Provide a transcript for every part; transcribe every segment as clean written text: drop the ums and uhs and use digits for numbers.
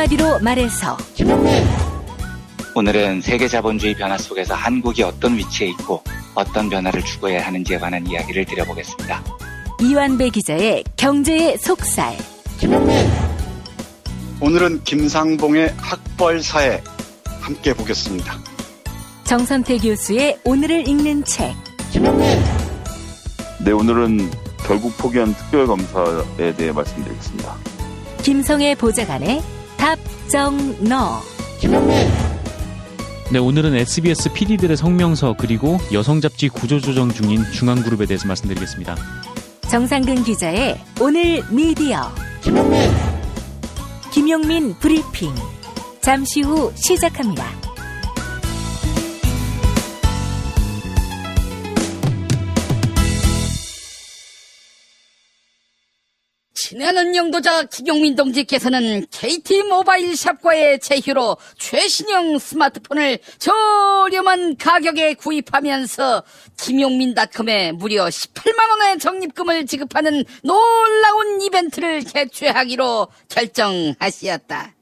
한마디로 말해서 오늘은 세계 자본주의 변화 속에서 한국이 어떤 위치에 있고 어떤 변화를 추구해야 하는지에 관한 이야기를 드려보겠습니다. 이완배 기자의 경제의 속살. 오늘은 김상봉의 학벌사에 함께 보겠습니다. 정선태 교수의 오늘을 읽는 책. 네, 오늘은 결국 포기한 특별검사에 대해 말씀드리겠습니다. 김성애 보좌관의 답정너. 네, 오늘은 SBS PD들의 성명서 그리고 여성 잡지 구조조정 중인 중앙그룹에 대해서 말씀드리겠습니다. 정상근 기자의 오늘 미디어. 김용민 브리핑. 잠시 후 시작합니다. 친애하는 영도자 김용민 동지께서는 KT 모바일 샵과의 제휴로 최신형 스마트폰을 저렴한 가격에 구입하면서 김용민닷컴에 무려 18만원의 적립금을 지급하는 놀라운 이벤트를 개최하기로 결정하시었다.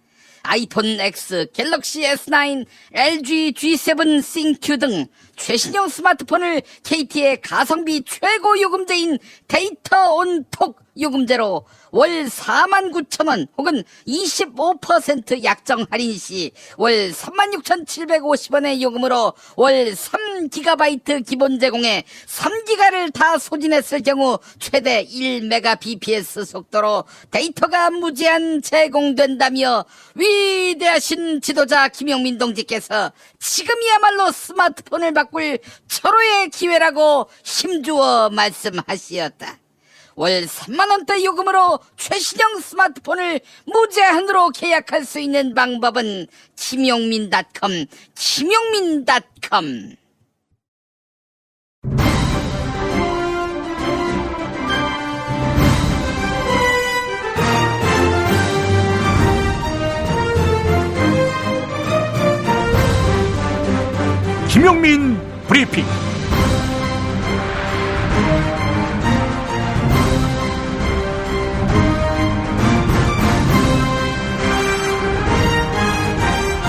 아이폰 X, 갤럭시 S9, LG G7 싱큐 등 최신형 스마트폰을 KT의 가성비 최고 요금제인 데이터 온톡 요금제로 월 49,000원 혹은 25% 약정 할인 시 월 36,750원의 요금으로 월 3GB 기본 제공에 3기가를 다 소진했을 경우 최대 1Mbps 속도로 데이터가 무제한 제공된다며 위대하신 지도자 김용민 동지께서 지금이야말로 스마트폰을 바꿀 절호의 기회라고 힘주어 말씀하시었다. 월 3만원대 요금으로 최신형 스마트폰을 무제한으로 계약할 수 있는 방법은 김용민닷컴. 김용민 브리핑.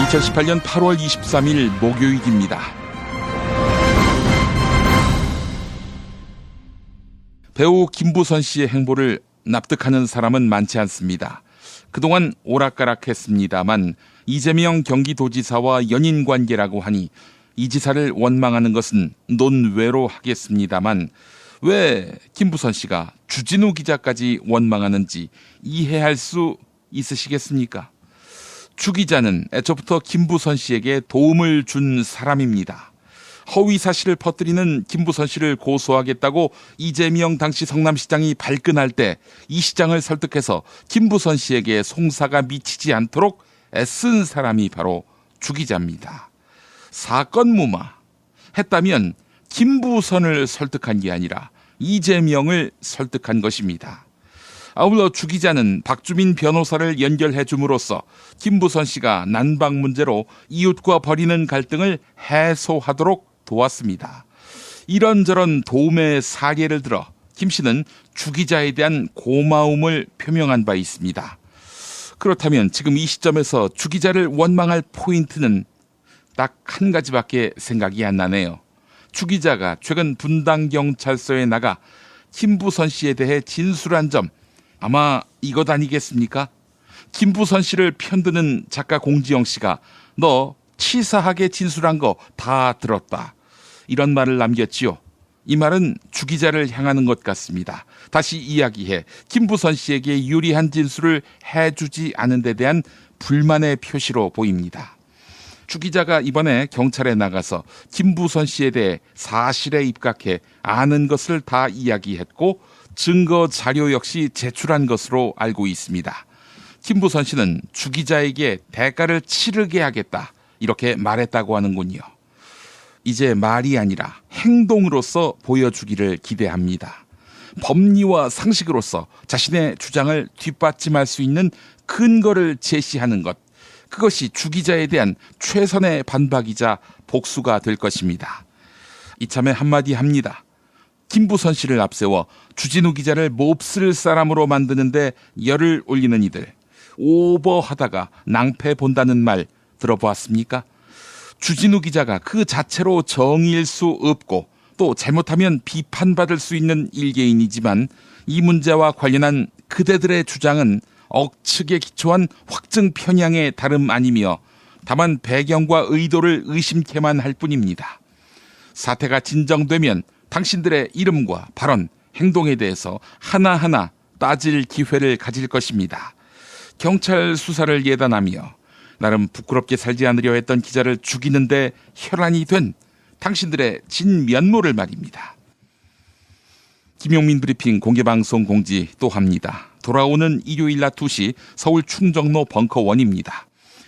(2018년 8월 23일) 목요일입니다. 배우 김부선 씨의 행보를 납득하는 사람은 많지 않습니다. 그동안 오락가락했습니다만 이재명 경기도지사와 연인 관계라고 하니 이 지사를 원망하는 것은 논외로 하겠습니다만 왜 김부선 씨가 주진우 기자까지 원망하는지 이해할 수 있으시겠습니까? 주 기자는 애초부터 김부선 씨에게 도움을 준 사람입니다. 허위 사실을 퍼뜨리는 김부선 씨를 고소하겠다고 이재명 당시 성남시장이 발끈할 때 이 시장을 설득해서 김부선 씨에게 송사가 미치지 않도록 애쓴 사람이 바로 주 기자입니다. 사건 무마 했다면 김부선을 설득한 게 아니라 이재명을 설득한 것입니다. 아울러 주 기자는 박주민 변호사를 연결해 줌으로써 김부선 씨가 난방 문제로 이웃과 벌이는 갈등을 해소하도록 도왔습니다. 이런저런 도움의 사례를 들어 김 씨는 주 기자에 대한 고마움을 표명한 바 있습니다. 그렇다면 지금 이 시점에서 주 기자를 원망할 포인트는 딱 한 가지밖에 생각이 안 나네요. 주 기자가 최근 분당경찰서에 나가 김부선 씨에 대해 진술한 점, 아마 이것 아니겠습니까? 김부선 씨를 편드는 작가 공지영 씨가 너 치사하게 진술한 거 다 들었다, 이런 말을 남겼지요. 이 말은 주 기자를 향하는 것 같습니다. 다시 이야기해 김부선 씨에게 유리한 진술을 해주지 않은 데 대한 불만의 표시로 보입니다. 주 기자가 이번에 경찰에 나가서 김부선 씨에 대해 사실에 입각해 아는 것을 다 이야기했고 증거 자료 역시 제출한 것으로 알고 있습니다. 김부선 씨는 주 기자에게 대가를 치르게 하겠다, 이렇게 말했다고 하는군요. 이제 말이 아니라 행동으로서 보여주기를 기대합니다. 법리와 상식으로서 자신의 주장을 뒷받침할 수 있는 근거를 제시하는 것, 그것이 주 기자에 대한 최선의 반박이자 복수가 될 것입니다. 이참에 한마디 합니다. 김부선 씨를 앞세워 주진우 기자를 몹쓸 사람으로 만드는데 열을 올리는 이들, 오버하다가 낭패 본다는 말 들어보았습니까? 주진우 기자가 그 자체로 정의일 수 없고 또 잘못하면 비판받을 수 있는 일개인이지만 이 문제와 관련한 그대들의 주장은 억측에 기초한 확증 편향의 다름 아니며 다만 배경과 의도를 의심케만 할 뿐입니다. 사태가 진정되면 당신들의 이름과 발언, 행동에 대해서 하나하나 따질 기회를 가질 것입니다. 경찰 수사를 예단하며 나름 부끄럽게 살지 않으려 했던 기자를 죽이는데 혈안이 된 당신들의 진면모를 말입니다. 김용민 브리핑 공개방송 공지 또 합니다. 돌아오는 일요일 낮 2시 서울 충정로 벙커원입니다.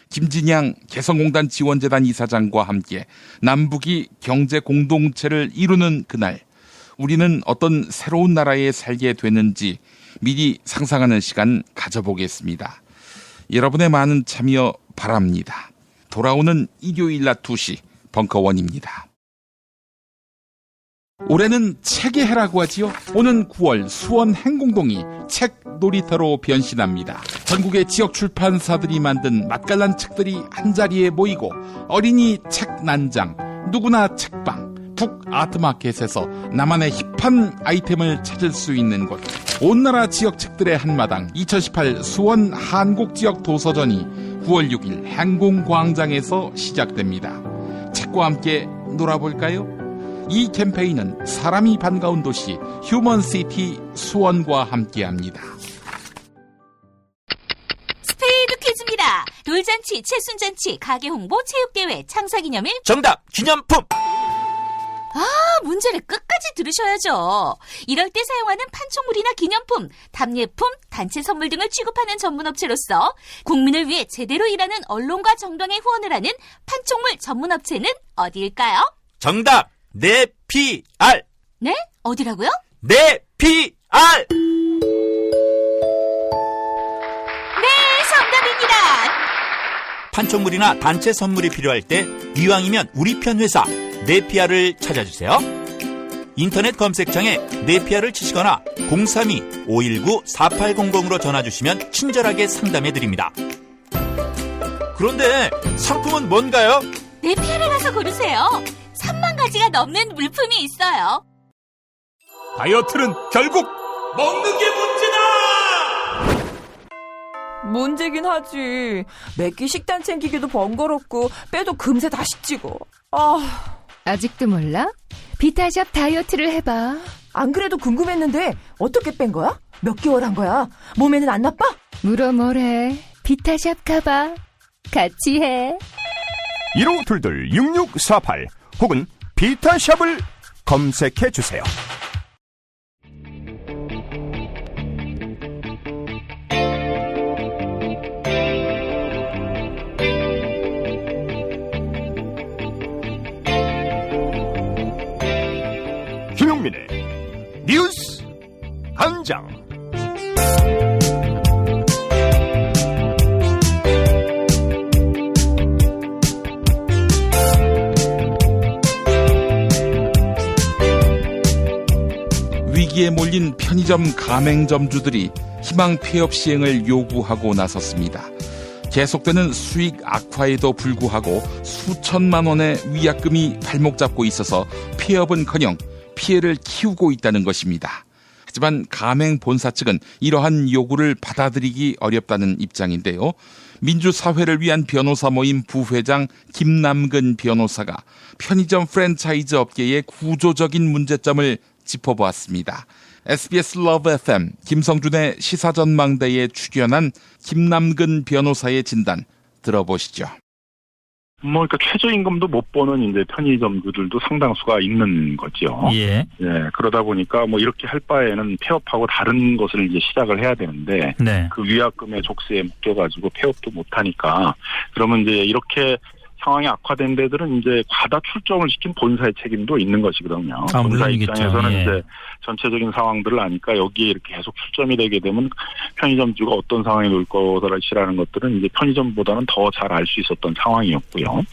김진양 개성공단 지원재단 이사장과 함께 남북이 경제 공동체를 이루는 그날, 우리는 어떤 새로운 나라에 살게 되는지 미리 상상하는 시간 가져보겠습니다. 여러분의 많은 참여 바랍니다. 돌아오는 일요일 낮 2시 벙커원입니다. 올해는 책의 해라고 하지요. 오는 9월 수원 행공동이 책 놀이터로 변신합니다. 전국의 지역 출판사들이 만든 맛깔난 책들이 한자리에 모이고 어린이 책 난장, 누구나 책방, 북 아트마켓에서 나만의 힙한 아이템을 찾을 수 있는 곳. 온 나라 지역 책들의 한마당 2018 수원 한국지역 도서전이 9월 6일 행공광장에서 시작됩니다. 책과 함께 놀아볼까요? 이 캠페인은 사람이 반가운 도시 휴먼시티 수원과 함께합니다. 스페이드 퀴즈입니다. 돌잔치, 채순잔치, 가게홍보, 체육대회, 창사기념일. 정답! 기념품! 문제를 끝까지 들으셔야죠. 이럴 때 사용하는 판촉물이나 기념품, 답례품, 단체 선물 등을 취급하는 전문업체로서 국민을 위해 제대로 일하는 언론과 정당에 후원을 하는 판촉물 전문업체는 어디일까요? 정답! 네피알! 네? 어디라고요? 네피알! 네, 정답입니다. 판촉물이나 단체 선물이 필요할 때 이왕이면 우리 편 회사 네피알을 찾아주세요. 인터넷 검색창에 네피알을 치시거나 032-519-4800으로 전화주시면 친절하게 상담해드립니다. 그런데 상품은 뭔가요? 네피알에 가서 고르세요. 3만 가지가 넘는 물품이 있어요. 다이어트는 결국 먹는 게 문제다! 문제긴 하지. 매끼 식단 챙기기도 번거롭고 빼도 금세 다시 찌고. 아직도 몰라? 비타샵 다이어트를 해봐. 안 그래도 궁금했는데 어떻게 뺀 거야? 몇 개월 한 거야? 몸에는 안 나빠? 물어 뭐래. 비타샵 가봐. 같이 해. 1522-6648 혹은 비타샵을 검색해주세요. 김용민의 뉴스 광장. 위기에 몰린 편의점 가맹점주들이 희망 폐업 시행을 요구하고 나섰습니다. 계속되는 수익 악화에도 불구하고 수천만 원의 위약금이 발목 잡고 있어서 폐업은커녕 피해를 키우고 있다는 것입니다. 하지만 가맹 본사 측은 이러한 요구를 받아들이기 어렵다는 입장인데요. 민주사회를 위한 변호사 모임 부회장 김남근 변호사가 편의점 프랜차이즈 업계의 구조적인 문제점을 짚어보았습니다. SBS 러브 FM 김성준의 시사전망대에 출연한 김남근 변호사의 진단 들어보시죠. 그러니까 최저임금도 못 버는 이제 편의점들도 상당수가 있는 거죠. 예. 그러다 보니까 이렇게 할 바에는 폐업하고 다른 것을 이제 시작을 해야 되는데, 네. 그 위약금의 족쇄에 묶여가지고 폐업도 못 하니까, 그러면 이제 이렇게 상황이 악화된 데들은 이제 과다 출점을 시킨 본사의 책임도 있는 것이거든요. 본사 물론이겠죠. 입장에서는 예. 이제 전체적인 상황들을 아니까 여기에 이렇게 계속 출점이 되게 되면 편의점주가 어떤 상황에 놓일 것이라는 것들은 이제 편의점보다는 더 잘 알 수 있었던 상황이었고요.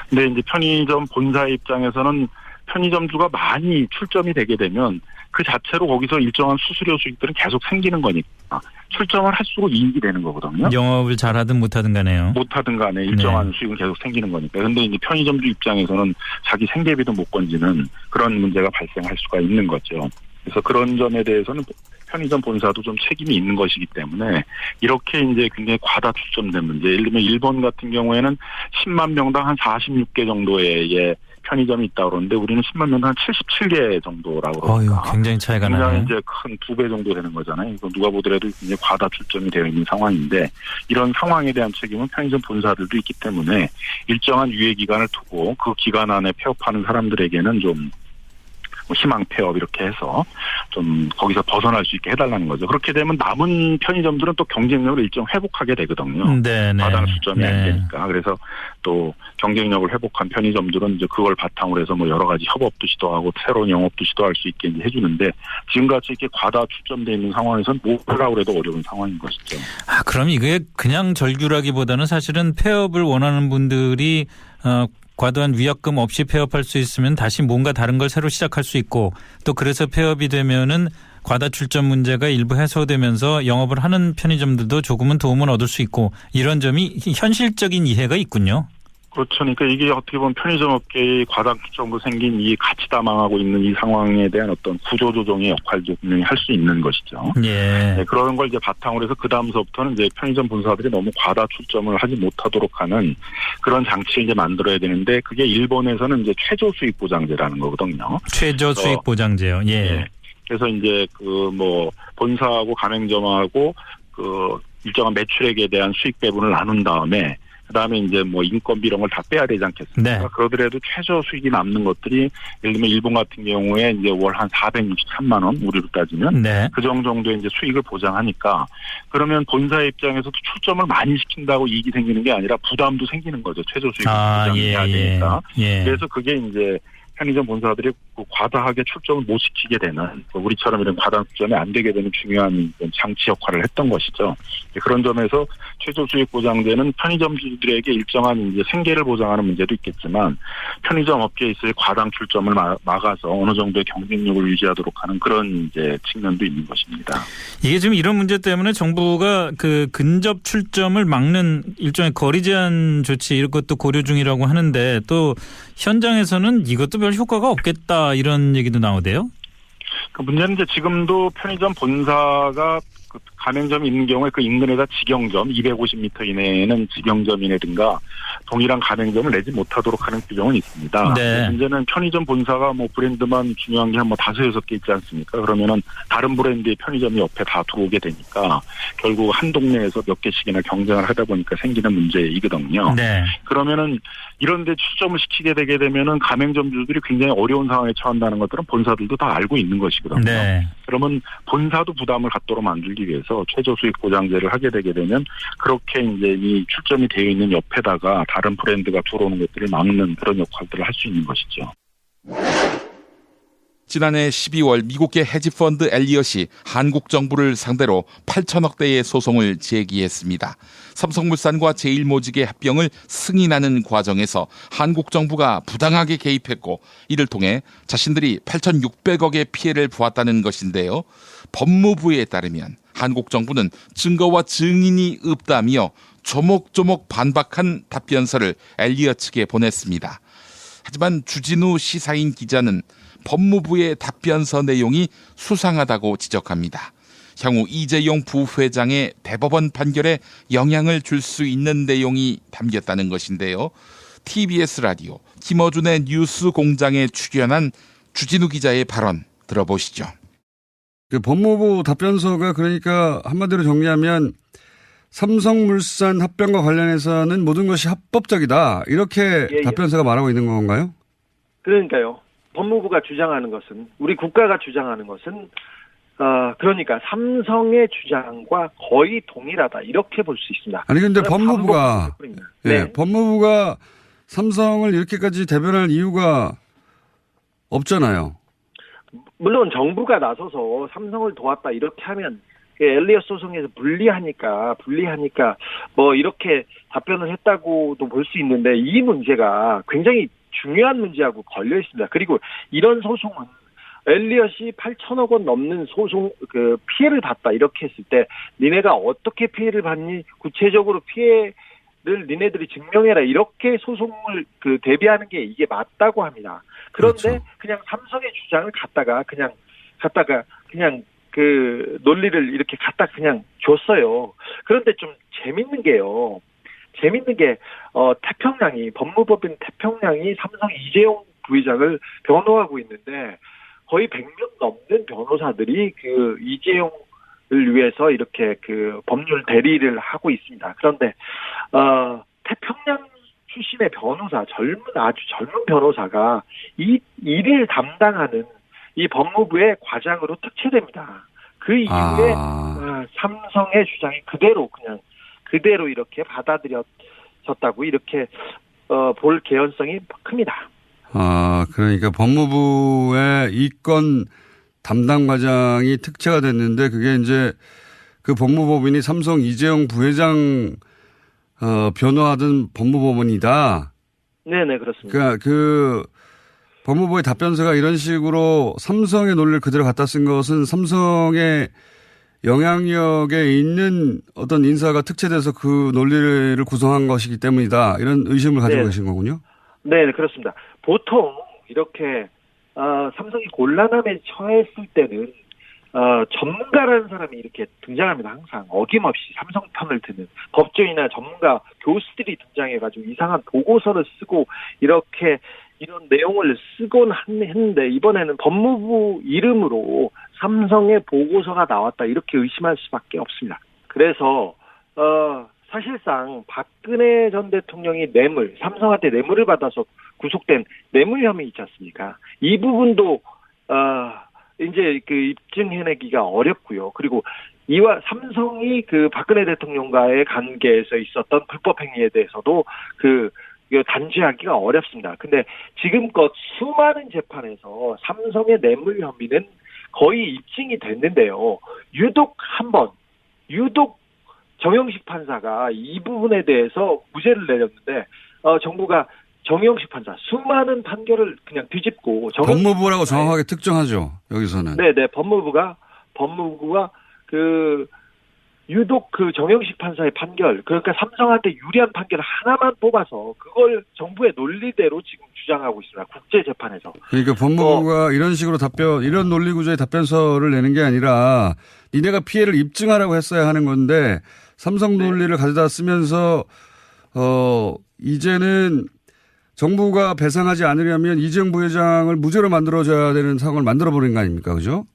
근데 이제 편의점 본사의 입장에서는 편의점주가 많이 출점이 되게 되면 그 자체로 거기서 일정한 수수료 수익들은 계속 생기는 거니까 출점을 할수록 이익이 되는 거거든요. 영업을 잘하든 못하든 가네요. 못하든 간에 일정한 수익은 계속 생기는 거니까. 그런데 이제 편의점주 입장에서는 자기 생계비도 못 건지는 그런 문제가 발생할 수가 있는 거죠. 그래서 그런 점에 대해서는 편의점 본사도 좀 책임이 있는 것이기 때문에 이렇게 이제 굉장히 과다 출점된 문제. 예를 들면 일본 같은 경우에는 10만 명당 한 46개 정도의 편의점이 있다고 그러는데 우리는 10만 명당 한 77개 정도라고 그러니까. 굉장히 차이가 나네요. 굉장히 이제 큰 2배 정도 되는 거잖아요. 이거 누가 보더라도 굉장히 과다 출점이 되어 있는 상황인데 이런 상황에 대한 책임은 편의점 본사들도 있기 때문에 일정한 유예 기간을 두고 그 기간 안에 폐업하는 사람들에게는 좀 희망 폐업 이렇게 해서 좀 거기서 벗어날 수 있게 해달라는 거죠. 그렇게 되면 남은 편의점들은 또 경쟁력을 일정 회복하게 되거든요. 과다한 출점이 안 되니까. 그래서 또 경쟁력을 회복한 편의점들은 이제 그걸 바탕으로 해서 뭐 여러 가지 협업도 시도하고 새로운 영업도 시도할 수 있게 이제 해주는데 지금같이 이렇게 과다 출점돼 있는 상황에서는 뭐 하려고 해도 어려운 상황인 것이죠. 그럼 이게 그냥 절규라기보다는 사실은 폐업을 원하는 분들이 과도한 위약금 없이 폐업할 수 있으면 다시 뭔가 다른 걸 새로 시작할 수 있고 또 그래서 폐업이 되면은 과다 출점 문제가 일부 해소되면서 영업을 하는 편의점들도 조금은 도움을 얻을 수 있고 이런 점이 현실적인 이해가 있군요. 그렇죠. 그러니까 이게 어떻게 보면 편의점 업계의 과다 출점으로 생긴 이 같이 다망하고 있는 이 상황에 대한 어떤 구조조정의 역할도 분명히 할 수 있는 것이죠. 네, 그런 걸 이제 바탕으로 해서 그 다음서부터는 이제 편의점 본사들이 너무 과다 출점을 하지 못하도록 하는 그런 장치를 이제 만들어야 되는데 그게 일본에서는 이제 최저 수익 보장제라는 거거든요. 최저 수익 보장제요. 그래서 이제 그 뭐 본사하고 가맹점하고 그 일정한 매출액에 대한 수익 배분을 나눈 다음에 그다음에 이제 뭐 인건비 이런 걸 다 빼야 되지 않겠습니까? 네. 그러더라도 최저 수익이 남는 것들이 예를 들면 일본 같은 경우에 이제 월 한 463만 원 우리로 따지면 그 정도의 이제 수익을 보장하니까 그러면 본사의 입장에서도 출점을 많이 시킨다고 이익이 생기는 게 아니라 부담도 생기는 거죠. 최저 수익을 보장해야 되니까. 그래서 그게 이제 편의점 본사들이 과다하게 출점을 못 시키게 되는 우리처럼 이런 과다 출점이 안 되게 되는 중요한 장치 역할을 했던 것이죠. 그런 점에서 최저 수익 보장제는 편의점주들에게 일정한 이제 생계를 보장하는 문제도 있겠지만 편의점 업계에 있을 과당 출점을 막아서 어느 정도의 경쟁력을 유지하도록 하는 그런 이제 측면도 있는 것입니다. 이게 지금 이런 문제 때문에 정부가 그 근접 출점을 막는 일종의 거리 제한 조치 이런 것도 고려 중이라고 하는데 또 현장에서는 이것도 별 효과가 없겠다 이런 얘기도 나오대요. 그 문제는 이제 지금도 편의점 본사가 그 가맹점이 있는 경우에 그 인근에다 직영점 250m 이내에는 직영점이라든가 동일한 가맹점을 내지 못하도록 하는 규정은 있습니다. 문제는 편의점 본사가 뭐 브랜드만 중요한 게 한 뭐 5-6개 있지 않습니까? 그러면은 다른 브랜드의 편의점이 옆에 다 들어오게 되니까 결국 한 동네에서 몇 개씩이나 경쟁을 하다 보니까 생기는 문제이거든요. 그러면은 이런 데 출점을 시키게 되게 되면은 가맹점주들이 굉장히 어려운 상황에 처한다는 것들은 본사들도 다 알고 있는 것이거든요. 그러면 본사도 부담을 갖도록 만들기 위해서 최저 수익 보장제를 하게 되게 되면 그렇게 이제 이 출점이 되어 있는 옆에다가 다른 브랜드가 들어오는 것들을 막는 그런 역할들을 할 수 있는 것이죠. 지난해 12월 미국계 헤지펀드 엘리엇이 한국 정부를 상대로 8천억 대의 소송을 제기했습니다. 삼성물산과 제일모직의 합병을 승인하는 과정에서 한국 정부가 부당하게 개입했고 이를 통해 자신들이 8,600억의 피해를 보았다는 것인데요. 법무부에 따르면 한국 정부는 증거와 증인이 없다며 조목조목 반박한 답변서를 엘리엇 측에 보냈습니다. 하지만 주진우 시사인 기자는 법무부의 답변서 내용이 수상하다고 지적합니다. 향후 이재용 부회장의 대법원 판결에 영향을 줄 수 있는 내용이 담겼다는 것인데요. TBS 라디오 김어준의 뉴스 공장에 출연한 주진우 기자의 발언 들어보시죠. 그 법무부 답변서가 그러니까 한마디로 정리하면 삼성물산 합병과 관련해서는 모든 것이 합법적이다. 이렇게 답변서가 말하고 있는 건가요? 그러니까요. 법무부가 주장하는 것은 우리 국가가 주장하는 것은 그러니까 삼성의 주장과 거의 동일하다. 이렇게 볼 수 있습니다. 아니 근데 법무부가 법무부가 삼성을 이렇게까지 대변할 이유가 없잖아요. 물론 정부가 나서서 삼성을 도왔다 이렇게 하면 엘리엇 소송에서 불리하니까 뭐 이렇게 답변을 했다고도 볼 수 있는데 이 문제가 굉장히 중요한 문제하고 걸려 있습니다. 그리고 이런 소송은 엘리엇이 8천억 원 넘는 소송 그 피해를 봤다 이렇게 했을 때 니네가 어떻게 피해를 받니 구체적으로 피해를 니네들이 증명해라 이렇게 소송을 그 대비하는 게 이게 맞다고 합니다. 그런데 그렇죠. 그냥 삼성의 주장을 갖다가 그냥 그 논리를 이렇게 갖다 그냥 줬어요. 그런데 좀 재밌는 게 태평양이 법무법인 태평양이 삼성 이재용 부회장을 변호하고 있는데 거의 100명 넘는 변호사들이 그 이재용을 위해서 이렇게 그 법률 대리를 하고 있습니다. 그런데 태평양 출신의 변호사, 아주 젊은 변호사가 이 일을 담당하는 이 법무부의 과장으로 특채됩니다. 그 이후에 삼성의 주장이 그대로 이렇게 받아들여졌다고 이렇게 볼 개연성이 큽니다. 그러니까 법무부의 이건 담당 과장이 특채가 됐는데 그게 이제 그 법무법인이 삼성 이재용 부회장 변호하던 법무법원이다. 네네, 그렇습니다. 그러니까 그 법무부의 답변서가 이런 식으로 삼성의 논리를 그대로 갖다 쓴 것은 삼성의 영향력에 있는 어떤 인사가 특채돼서 그 논리를 구성한 것이기 때문이다. 이런 의심을 가지고 계신 거군요. 네, 그렇습니다. 보통 이렇게 삼성이 곤란함에 처했을 때는 전문가라는 사람이 이렇게 등장합니다. 항상 어김없이 삼성 편을 드는 법조인이나 전문가 교수들이 등장해가지고 이상한 보고서를 쓰고 이렇게 이런 내용을 쓰곤 했는데 이번에는 법무부 이름으로 삼성의 보고서가 나왔다 이렇게 의심할 수밖에 없습니다. 그래서 사실상 박근혜 전 대통령이 삼성한테 뇌물을 받아서 구속된 뇌물 혐의 있지 않습니까? 이 부분도 이제 그 입증해내기가 어렵고요. 그리고 이와 삼성이 그 박근혜 대통령과의 관계에서 있었던 불법 행위에 대해서도 단죄하기가 어렵습니다. 근데 지금껏 수많은 재판에서 삼성의 뇌물 혐의는 거의 입증이 됐는데요. 유독 정영식 판사가 이 부분에 대해서 무죄를 내렸는데 정부가 정영식 판사 수많은 판결을 그냥 뒤집고 법무부라고 정확하게 특정하죠. 여기서는. 네네 법무부가 유독 그 정영식 판사의 판결, 그러니까 삼성한테 유리한 판결 하나만 뽑아서 그걸 정부의 논리대로 지금 주장하고 있습니다. 국제재판에서. 그러니까 법무부가 이런 식으로 이런 논리구조의 답변서를 내는 게 아니라 니네가 피해를 입증하라고 했어야 하는 건데 삼성 논리를 가져다 쓰면서 이제는 정부가 배상하지 않으려면 이재용 부회장을 무죄로 만들어줘야 되는 상황을 만들어버린 거 아닙니까? 그죠?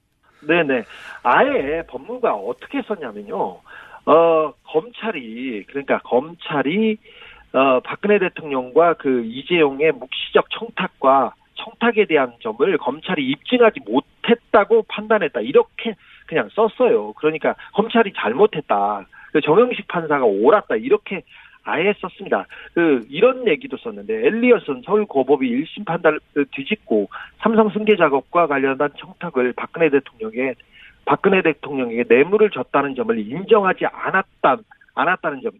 네네. 아예 법무부가 어떻게 썼냐면요. 검찰이 박근혜 대통령과 그 이재용의 묵시적 청탁에 대한 점을 검찰이 입증하지 못했다고 판단했다. 이렇게 그냥 썼어요. 그러니까 검찰이 잘못했다. 정영식 판사가 옳았다. 이렇게 아예 썼습니다. 이런 얘기도 썼는데 엘리엇은 서울고법이 1심 판단을 뒤집고 삼성 승계 작업과 관련한 청탁을 박근혜 대통령에게 뇌물을 줬다는 점을 인정하지 않았다는 점.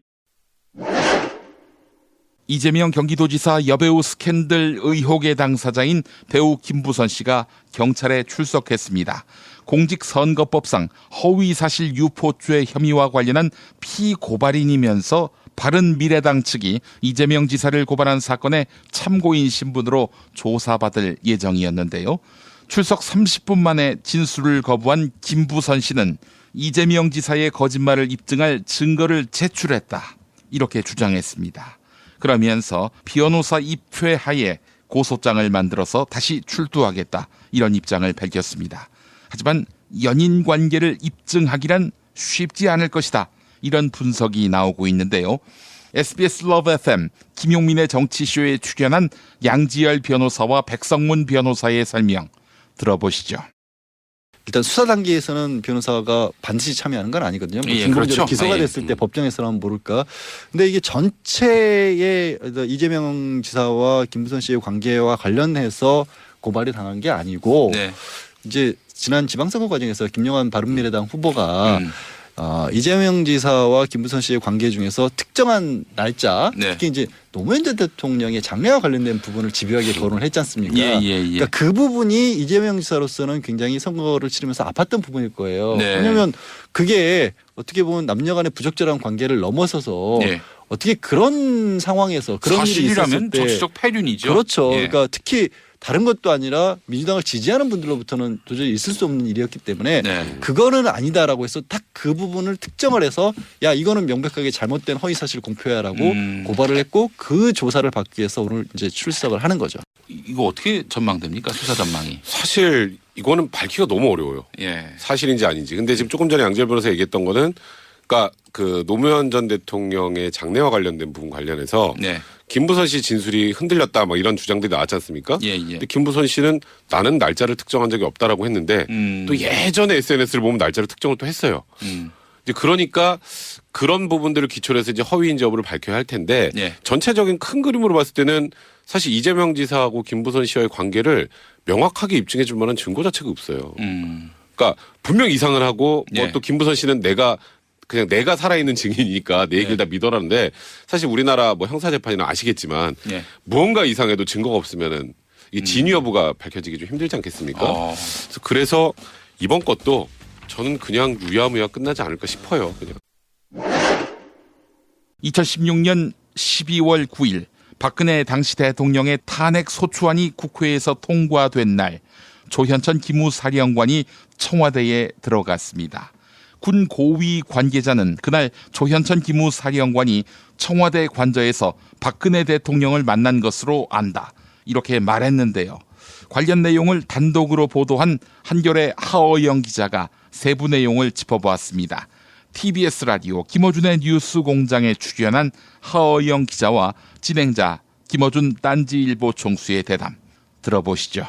이재명 경기도지사 여배우 스캔들 의혹의 당사자인 배우 김부선 씨가 경찰에 출석했습니다. 공직선거법상 허위사실 유포죄 혐의와 관련한 피고발인이면서 바른미래당 측이 이재명 지사를 고발한 사건의 참고인 신분으로 조사받을 예정이었는데요. 출석 30분 만에 진술을 거부한 김부선 씨는 이재명 지사의 거짓말을 입증할 증거를 제출했다. 이렇게 주장했습니다. 그러면서 변호사 입회하에 고소장을 만들어서 다시 출두하겠다. 이런 입장을 밝혔습니다. 하지만 연인 관계를 입증하기란 쉽지 않을 것이다. 이런 분석이 나오고 있는데요. SBS Love FM 김용민의 정치쇼에 출연한 양지열 변호사와 백성문 변호사의 설명 들어보시죠. 일단 수사 단계에서는 변호사가 반드시 참여하는 건 아니거든요. 그렇죠. 기소가 됐을 때 법정에서는 모를까. 근데 이게 전체의 이재명 지사와 김부선 씨의 관계와 관련해서 고발이 당한 게 아니고 이제 지난 지방선거 과정에서 김영환 바른미래당 후보가 이재명 지사와 김부선 씨의 관계 중에서 특정한 날짜, 특히 이제 노무현 전 대통령의 장래와 관련된 부분을 집요하게 거론을 했지 않습니까? 그러니까 그 부분이 이재명 지사로서는 굉장히 선거를 치르면서 아팠던 부분일 거예요. 왜냐하면 그게 어떻게 보면 남녀간의 부적절한 관계를 넘어서서 어떻게 그런 상황에서 그런 일이 있었을 사실이라면 때 정치적 폐륜이죠. 그렇죠. 그러니까 특히 다른 것도 아니라 민주당을 지지하는 분들로부터는 도저히 있을 수 없는 일이었기 때문에 그거는 아니다라고 해서 딱 그 부분을 특정을 해서 야 이거는 명백하게 잘못된 허위사실 공표야라고 고발을 했고 그 조사를 받기 위해서 오늘 이제 출석을 하는 거죠. 이거 어떻게 전망됩니까? 수사 전망이. 사실 이거는 밝히기가 너무 어려워요. 사실인지 아닌지. 근데 지금 조금 전에 양재열 변호사 얘기했던 거는 그러니까 그 노무현 전 대통령의 장래와 관련된 부분 관련해서 김부선 씨 진술이 흔들렸다 뭐 이런 주장들이 나왔지 않습니까? 근데 김부선 씨는 나는 날짜를 특정한 적이 없다라고 했는데 또 예전에 SNS를 보면 날짜를 특정을 또 했어요. 이제 그러니까 그런 부분들을 기초로 해서 이제 허위인지 여부를 밝혀야 할 텐데 전체적인 큰 그림으로 봤을 때는 사실 이재명 지사하고 김부선 씨와의 관계를 명확하게 입증해 줄 만한 증거 자체가 없어요. 그러니까 분명 이상을 하고 뭐 또 김부선 씨는 내가 살아있는 증인이니까 내 얘기를 다 믿어라는데 사실 우리나라 뭐 형사재판이나 아시겠지만 무언가 이상해도 증거가 없으면은 이 진위 여부가 밝혀지기 좀 힘들지 않겠습니까? 그래서 이번 것도 저는 그냥 유야무야 끝나지 않을까 싶어요. 그냥. 2016년 12월 9일 박근혜 당시 대통령의 탄핵 소추안이 국회에서 통과된 날 조현천 기무사령관이 청와대에 들어갔습니다. 군 고위 관계자는 그날 조현천 기무사령관이 청와대 관저에서 박근혜 대통령을 만난 것으로 안다. 이렇게 말했는데요. 관련 내용을 단독으로 보도한 한겨레 하어영 기자가 세부 내용을 짚어보았습니다. TBS 라디오 김어준의 뉴스공장에 출연한 하어영 기자와 진행자 김어준 딴지일보 총수의 대담 들어보시죠.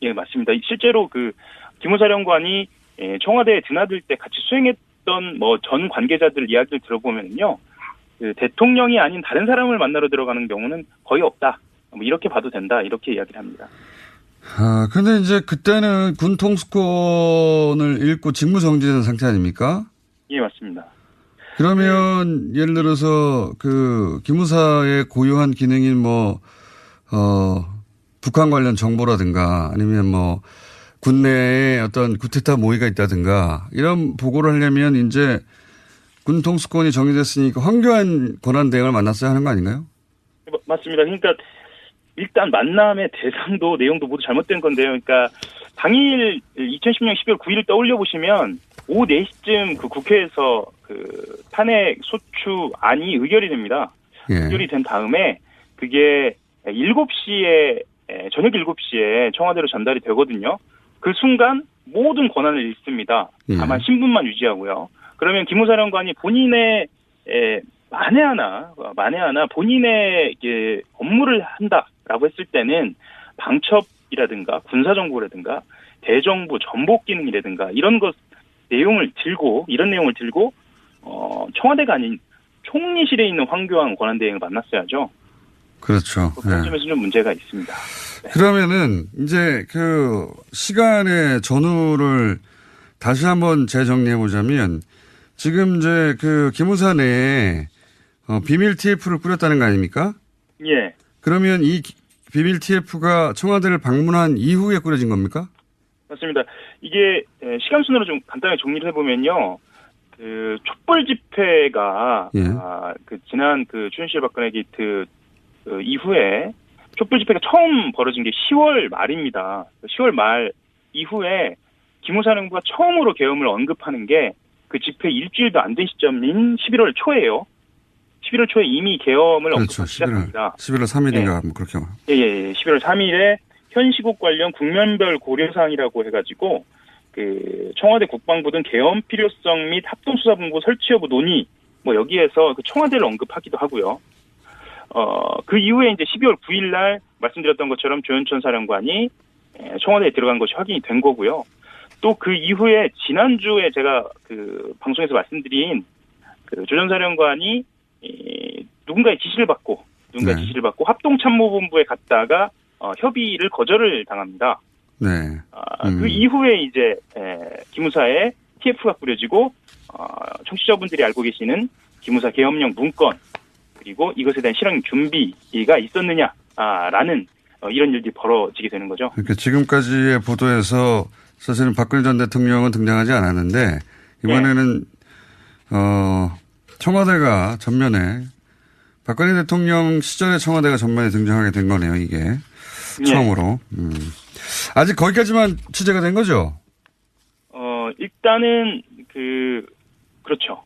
예, 맞습니다. 실제로 그 기무사령관이 청와대에 드나들 때 같이 수행했던 뭐 전 관계자들 이야기를 들어보면요, 그 대통령이 아닌 다른 사람을 만나러 들어가는 경우는 거의 없다. 뭐 이렇게 봐도 된다. 이렇게 이야기를 합니다. 근데 이제 그때는 군 통수권을 잃고 직무 정지된 상태 아닙니까? 예, 맞습니다. 그러면 예를 들어서 그 기무사의 고유한 기능인 북한 관련 정보라든가 아니면 뭐 군내에 어떤 구테타 모의가 있다든가 이런 보고를 하려면 이제 군 통수권이 정해졌으니까 황교안 권한대행을 만났어야 하는 거 아닌가요? 맞습니다. 그러니까 일단 만남의 대상도 내용도 모두 잘못된 건데요. 그러니까 당일 2010년 12월 9일 떠올려 보시면 오후 4시쯤 그 국회에서 그 탄핵 소추안이 의결이 됩니다. 의결이 된 다음에 그게 7시에 저녁 7시에 청와대로 전달이 되거든요. 그 순간 모든 권한을 잃습니다. 다만 신분만 유지하고요. 그러면 기무사령관이 본인의 만에 하나 본인의 업무를 한다라고 했을 때는 방첩이라든가 군사정보라든가 대정부 전복 기능이라든가 이런 내용을 들고 청와대가 아닌 총리실에 있는 황교안 권한대행을 만났어야죠. 그렇죠. 그런 점에서 좀 문제가 있습니다. 네. 그러면은 이제 그 시간의 전후를 다시 한번 재정리해 보자면 지금 이제 그 기무사 내에 비밀 TF를 꾸렸다는 거 아닙니까? 예. 그러면 이 비밀 TF가 청와대를 방문한 이후에 꾸려진 겁니까? 맞습니다. 이게 시간 순으로 좀 간단하게 정리를 해보면요. 그 촛불 집회가 그 지난 그 최순실 박근혜 게이트 그 이후에 촛불 집회가 처음 벌어진 게 10월 말입니다. 10월 말 이후에 기무사령부가 처음으로 계엄을 언급하는 게 그 집회 일주일도 안 된 시점인 11월 초예요. 11월 초에 이미 계엄을 언급하기 시작합니다. 11월 3일인가 뭐 그렇게. 예. 11월 3일에 현시국 관련 국면별 고려사항이라고 해가지고 그 청와대 국방부 등 계엄 필요성 및 합동수사본부 설치 여부 논의 뭐 여기에서 그 청와대를 언급하기도 하고요. 그 이후에 이제 12월 9일 날 말씀드렸던 것처럼 조현천 사령관이 청와대에 들어간 것이 확인이 된 거고요. 또 그 이후에 지난주에 제가 그 방송에서 말씀드린 그 조 전 사령관이 누군가의 지시를 받고 합동참모본부에 갔다가 협의를 거절을 당합니다. 네. 그 이후에 이제 기무사에 TF가 꾸려지고 청취자분들이 알고 계시는 기무사 계엄령 문건 그리고 이것에 대한 실행 준비가 있었느냐라는 이런 일들이 벌어지게 되는 거죠. 그러니까 지금까지의 보도에서 사실은 박근혜 전 대통령은 등장하지 않았는데 이번에는 청와대가 전면에 박근혜 대통령 시절의 청와대가 전면에 등장하게 된 거네요. 이게 처음으로. 아직 거기까지만 취재가 된 거죠? 일단은 그렇죠.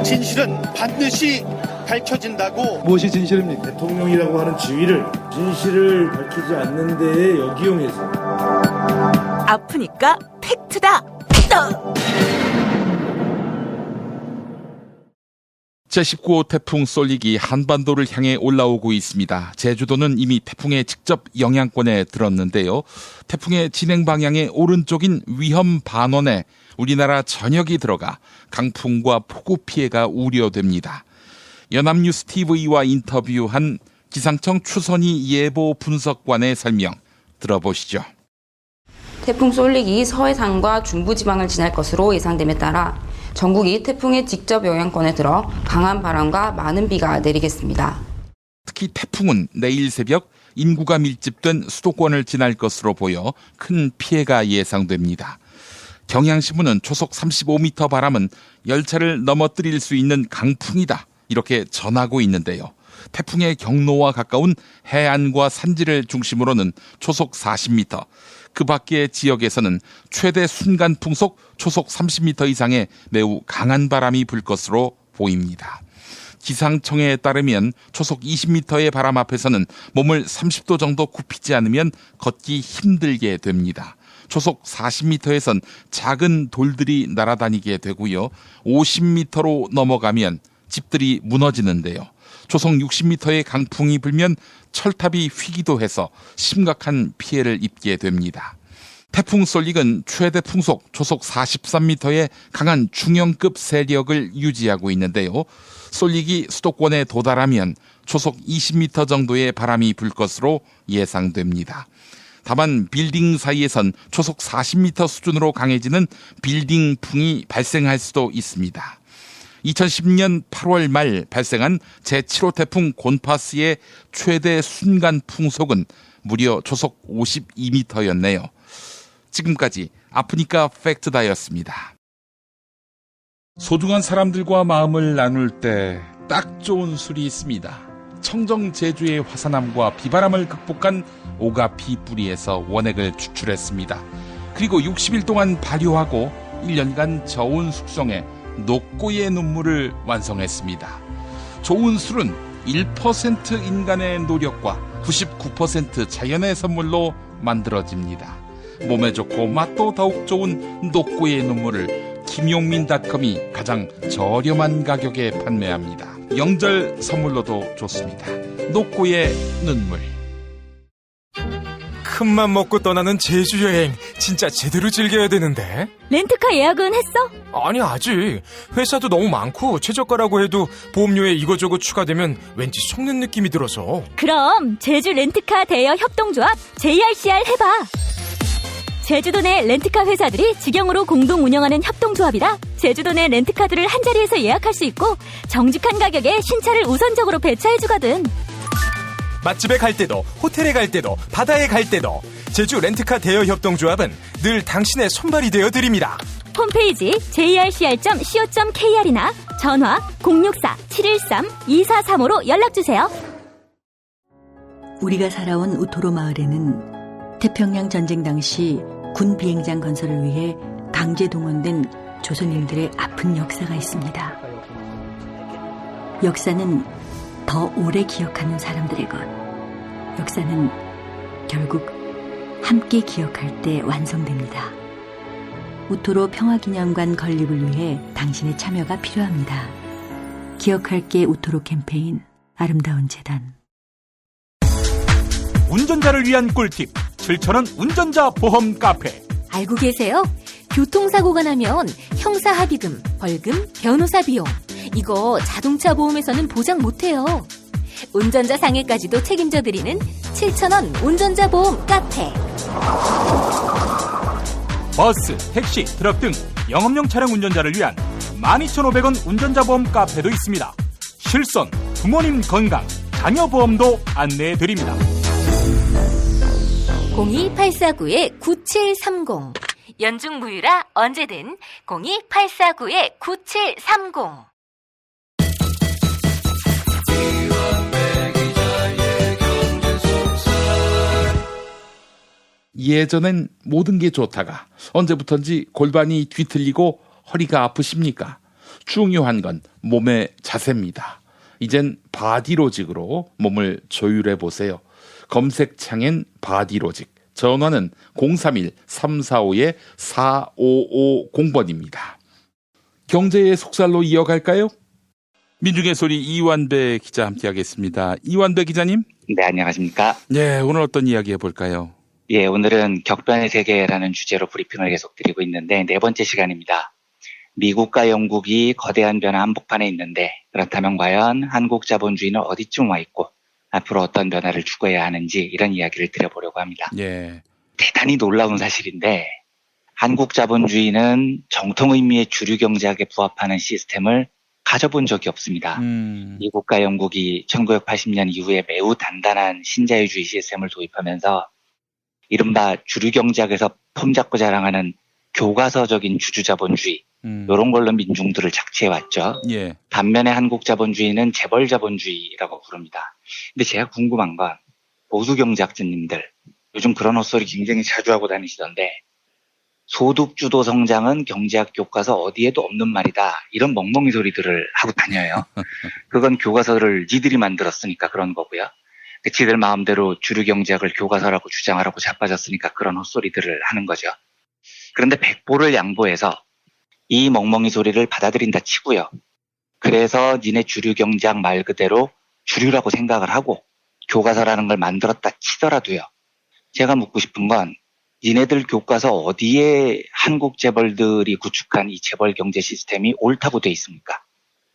진실은 반드시 밝혀진다고. 무엇이 진실입니까? 대통령이라고 하는 지위를 진실을 밝히지 않는 데에 역이용해서. 아프니까 팩트다. 제19호 태풍 쏠릭이 한반도를 향해 올라오고 있습니다. 제주도는 이미 태풍의 직접 영향권에 들었는데요. 태풍의 진행 방향의 오른쪽인 위험 반원에 우리나라 전역이 들어가 강풍과 폭우 피해가 우려됩니다. 연합뉴스 TV와 인터뷰한 기상청 추선희 예보 분석관의 설명 들어보시죠. 태풍 쏠릭이 서해상과 중부지방을 지날 것으로 예상됨에 따라 전국이 태풍의 직접 영향권에 들어 강한 바람과 많은 비가 내리겠습니다. 특히 태풍은 내일 새벽 인구가 밀집된 수도권을 지날 것으로 보여 큰 피해가 예상됩니다. 경향신문은 초속 35m 바람은 열차를 넘어뜨릴 수 있는 강풍이다 이렇게 전하고 있는데요. 태풍의 경로와 가까운 해안과 산지를 중심으로는 초속 40m, 그 밖의 지역에서는 최대 순간 풍속 초속 30m 이상의 매우 강한 바람이 불 것으로 보입니다. 기상청에 따르면 초속 20m의 바람 앞에서는 몸을 30도 정도 굽히지 않으면 걷기 힘들게 됩니다. 초속 40m에선 작은 돌들이 날아다니게 되고요. 50m로 넘어가면 집들이 무너지는데요. 초속 60m의 강풍이 불면 철탑이 휘기도 해서 심각한 피해를 입게 됩니다. 태풍 쏠릭은 최대 풍속 초속 43m의 강한 중형급 세력을 유지하고 있는데요. 쏠릭이 수도권에 도달하면 초속 20m 정도의 바람이 불 것으로 예상됩니다. 다만 빌딩 사이에선 초속 40m 수준으로 강해지는 빌딩풍이 발생할 수도 있습니다. 2010년 8월 말 발생한 제7호 태풍 곤파스의 최대 순간 풍속은 무려 초속 52m였네요. 지금까지 아프니까 팩트다였습니다. 소중한 사람들과 마음을 나눌 때 딱 좋은 술이 있습니다. 청정 제주의 화산암과 비바람을 극복한 오가피 뿌리에서 원액을 추출했습니다. 그리고 60일 동안 발효하고 1년간 저온 숙성해 녹고의 눈물을 완성했습니다. 좋은 술은 1% 인간의 노력과 99% 자연의 선물로 만들어집니다. 몸에 좋고 맛도 더욱 좋은 녹고의 눈물을 김용민닷컴이 가장 저렴한 가격에 판매합니다. 영절 선물로도 좋습니다. 녹고의 눈물. 큰맘 먹고 떠나는 제주 여행 진짜 제대로 즐겨야 되는데. 렌트카 예약은 했어? 아니 아직. 회사도 너무 많고 최저가라고 해도 보험료에 이거저거 추가되면 왠지 속는 느낌이 들어서. 그럼 제주 렌트카 대여 협동조합 JRCR 해봐. 제주도 내 렌트카 회사들이 직영으로 공동 운영하는 협동조합이라 제주도 내 렌트카들을 한자리에서 예약할 수 있고 정직한 가격에 신차를 우선적으로 배차해주거든. 맛집에 갈 때도 호텔에 갈 때도 바다에 갈 때도 제주 렌트카 대여 협동조합은 늘 당신의 손발이 되어드립니다. 홈페이지 jrcr.co.kr이나 전화 064-713-2435로 연락주세요. 우리가 살아온 우토로 마을에는 태평양 전쟁 당시 군 비행장 건설을 위해 강제 동원된 조선인들의 아픈 역사가 있습니다. 역사는 더 오래 기억하는 사람들의 것. 역사는 결국 함께 기억할 때 완성됩니다. 우토로 평화기념관 건립을 위해 당신의 참여가 필요합니다. 기억할게 우토로 캠페인 아름다운 재단. 운전자를 위한 꿀팁 7,000원 운전자 보험 카페. 알고 계세요? 교통사고가 나면 형사합의금, 벌금, 변호사 비용 이거 자동차 보험에서는 보장 못해요. 운전자 상해까지도 책임져 드리는 7,000원 운전자 보험 카페. 버스, 택시, 트럭 등 영업용 차량 운전자를 위한 12,500원 운전자 보험 카페도 있습니다. 실손, 부모님 건강, 자녀 보험도 안내해드립니다. 02849-9730 연중 무휴라 언제든 02849-9730. 예전엔 모든 게 좋다가 언제부턴지 골반이 뒤틀리고 허리가 아프십니까? 중요한 건 몸의 자세입니다. 이젠 바디로직으로 몸을 조율해 보세요. 검색창엔 바디로직, 전화는 031-345-4550번입니다. 경제의 속살로 이어갈까요? 민중의 소리 이완배 기자 함께하겠습니다. 이완배 기자님. 네, 안녕하십니까? 네, 오늘 어떤 이야기 해볼까요? 예, 오늘은 격변의 세계라는 주제로 브리핑을 계속 드리고 있는데 4번째 시간입니다. 미국과 영국이 거대한 변화 한복판에 있는데 그렇다면 과연 한국 자본주의는 어디쯤 와 있고 앞으로 어떤 변화를 추구해야 하는지 이런 이야기를 드려보려고 합니다. 예. 대단히 놀라운 사실인데 한국 자본주의는 정통 의미의 주류 경제학에 부합하는 시스템을 가져본 적이 없습니다. 미국과 영국이 1980년 이후에 매우 단단한 신자유주의 시스템을 도입하면서 이른바 주류 경제학에서 폼잡고 자랑하는 교과서적인 주주자본주의 이런 걸로 민중들을 착취해왔죠. 예. 반면에 한국 자본주의는 재벌자본주의라고 부릅니다. 근데 제가 궁금한 건 보수 경제학자님들 요즘 그런 헛소리 굉장히 자주 하고 다니시던데 소득주도 성장은 경제학 교과서 어디에도 없는 말이다. 이런 멍멍이 소리들을 하고 다녀요. 그건 교과서를 니들이 만들었으니까 그런 거고요. 지들 마음대로 주류 경제학을 교과서라고 주장하라고 자빠졌으니까 그런 헛소리들을 하는 거죠. 그런데 백보를 양보해서 이 멍멍이 소리를 받아들인다 치고요. 그래서 니네 주류 경제학 말 그대로 주류라고 생각을 하고 교과서라는 걸 만들었다 치더라도요. 제가 묻고 싶은 건 니네들 교과서 어디에 한국 재벌들이 구축한 이 재벌 경제 시스템이 옳다고 돼 있습니까?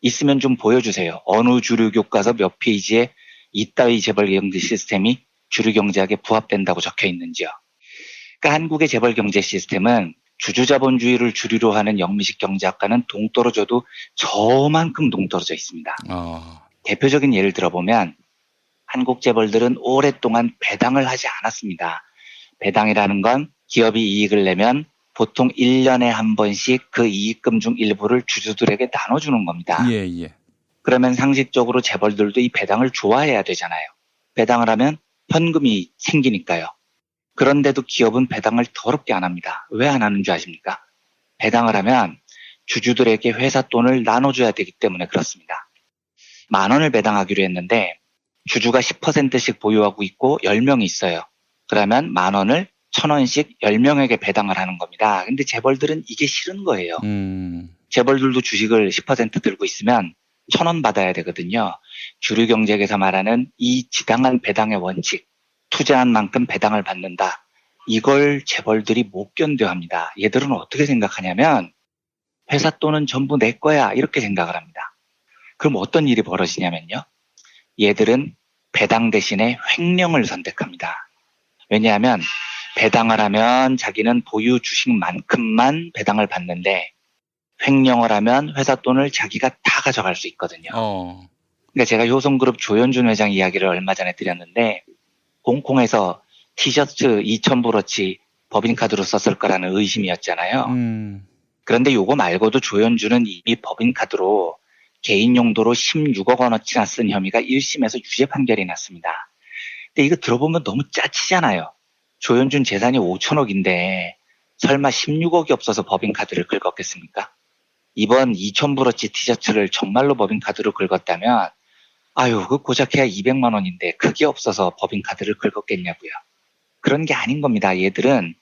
있으면 좀 보여주세요. 어느 주류 교과서 몇 페이지에 이따위 재벌 경제 시스템이 주류 경제학에 부합된다고 적혀 있는지요. 그러니까 한국의 재벌 경제 시스템은 주주자본주의를 주류로 하는 영미식 경제학과는 동떨어져도 저만큼 동떨어져 있습니다. 대표적인 예를 들어보면 한국 재벌들은 오랫동안 배당을 하지 않았습니다. 배당이라는 건 기업이 이익을 내면 보통 1년에 한 번씩 그 이익금 중 일부를 주주들에게 나눠주는 겁니다. 예. 그러면 상식적으로 재벌들도 이 배당을 좋아해야 되잖아요. 배당을 하면 현금이 생기니까요. 그런데도 기업은 배당을 더럽게 안 합니다. 왜 안 하는 줄 아십니까? 배당을 하면 주주들에게 회사 돈을 나눠줘야 되기 때문에 그렇습니다. 10,000원을 배당하기로 했는데 주주가 10%씩 보유하고 있고 10명이 있어요. 그러면 10,000원을 1,000원씩 10명에게 배당을 하는 겁니다. 근데 재벌들은 이게 싫은 거예요. 재벌들도 주식을 10% 들고 있으면 1,000원 받아야 되거든요. 주류 경제학에서 말하는 이 지당한 배당의 원칙, 투자한 만큼 배당을 받는다. 이걸 재벌들이 못 견뎌합니다. 얘들은 어떻게 생각하냐면 회사 돈은 전부 내 거야 이렇게 생각을 합니다. 그럼 어떤 일이 벌어지냐면요. 얘들은 배당 대신에 횡령을 선택합니다. 왜냐하면 배당을 하면 자기는 보유 주식만큼만 배당을 받는데 횡령을 하면 회사 돈을 자기가 다 가져갈 수 있거든요. 그러니까 제가 효성그룹 조현준 회장 이야기를 얼마 전에 드렸는데 홍콩에서 티셔츠 2,000불어치 법인카드로 썼을 거라는 의심이었잖아요. 그런데 요거 말고도 조현준은 이미 법인카드로 개인 용도로 16억 원어치나 쓴 혐의가 1심에서 유죄 판결이 났습니다. 근데 이거 들어보면 너무 짜치잖아요. 조현준 재산이 5천억인데 설마 16억이 없어서 법인카드를 긁었겠습니까? 이번 2,000불어치 티셔츠를 정말로 법인카드로 긁었다면 아유 그 고작 해야 200만 원인데 그게 없어서 법인카드를 긁었겠냐고요. 그런 게 아닌 겁니다. 얘들은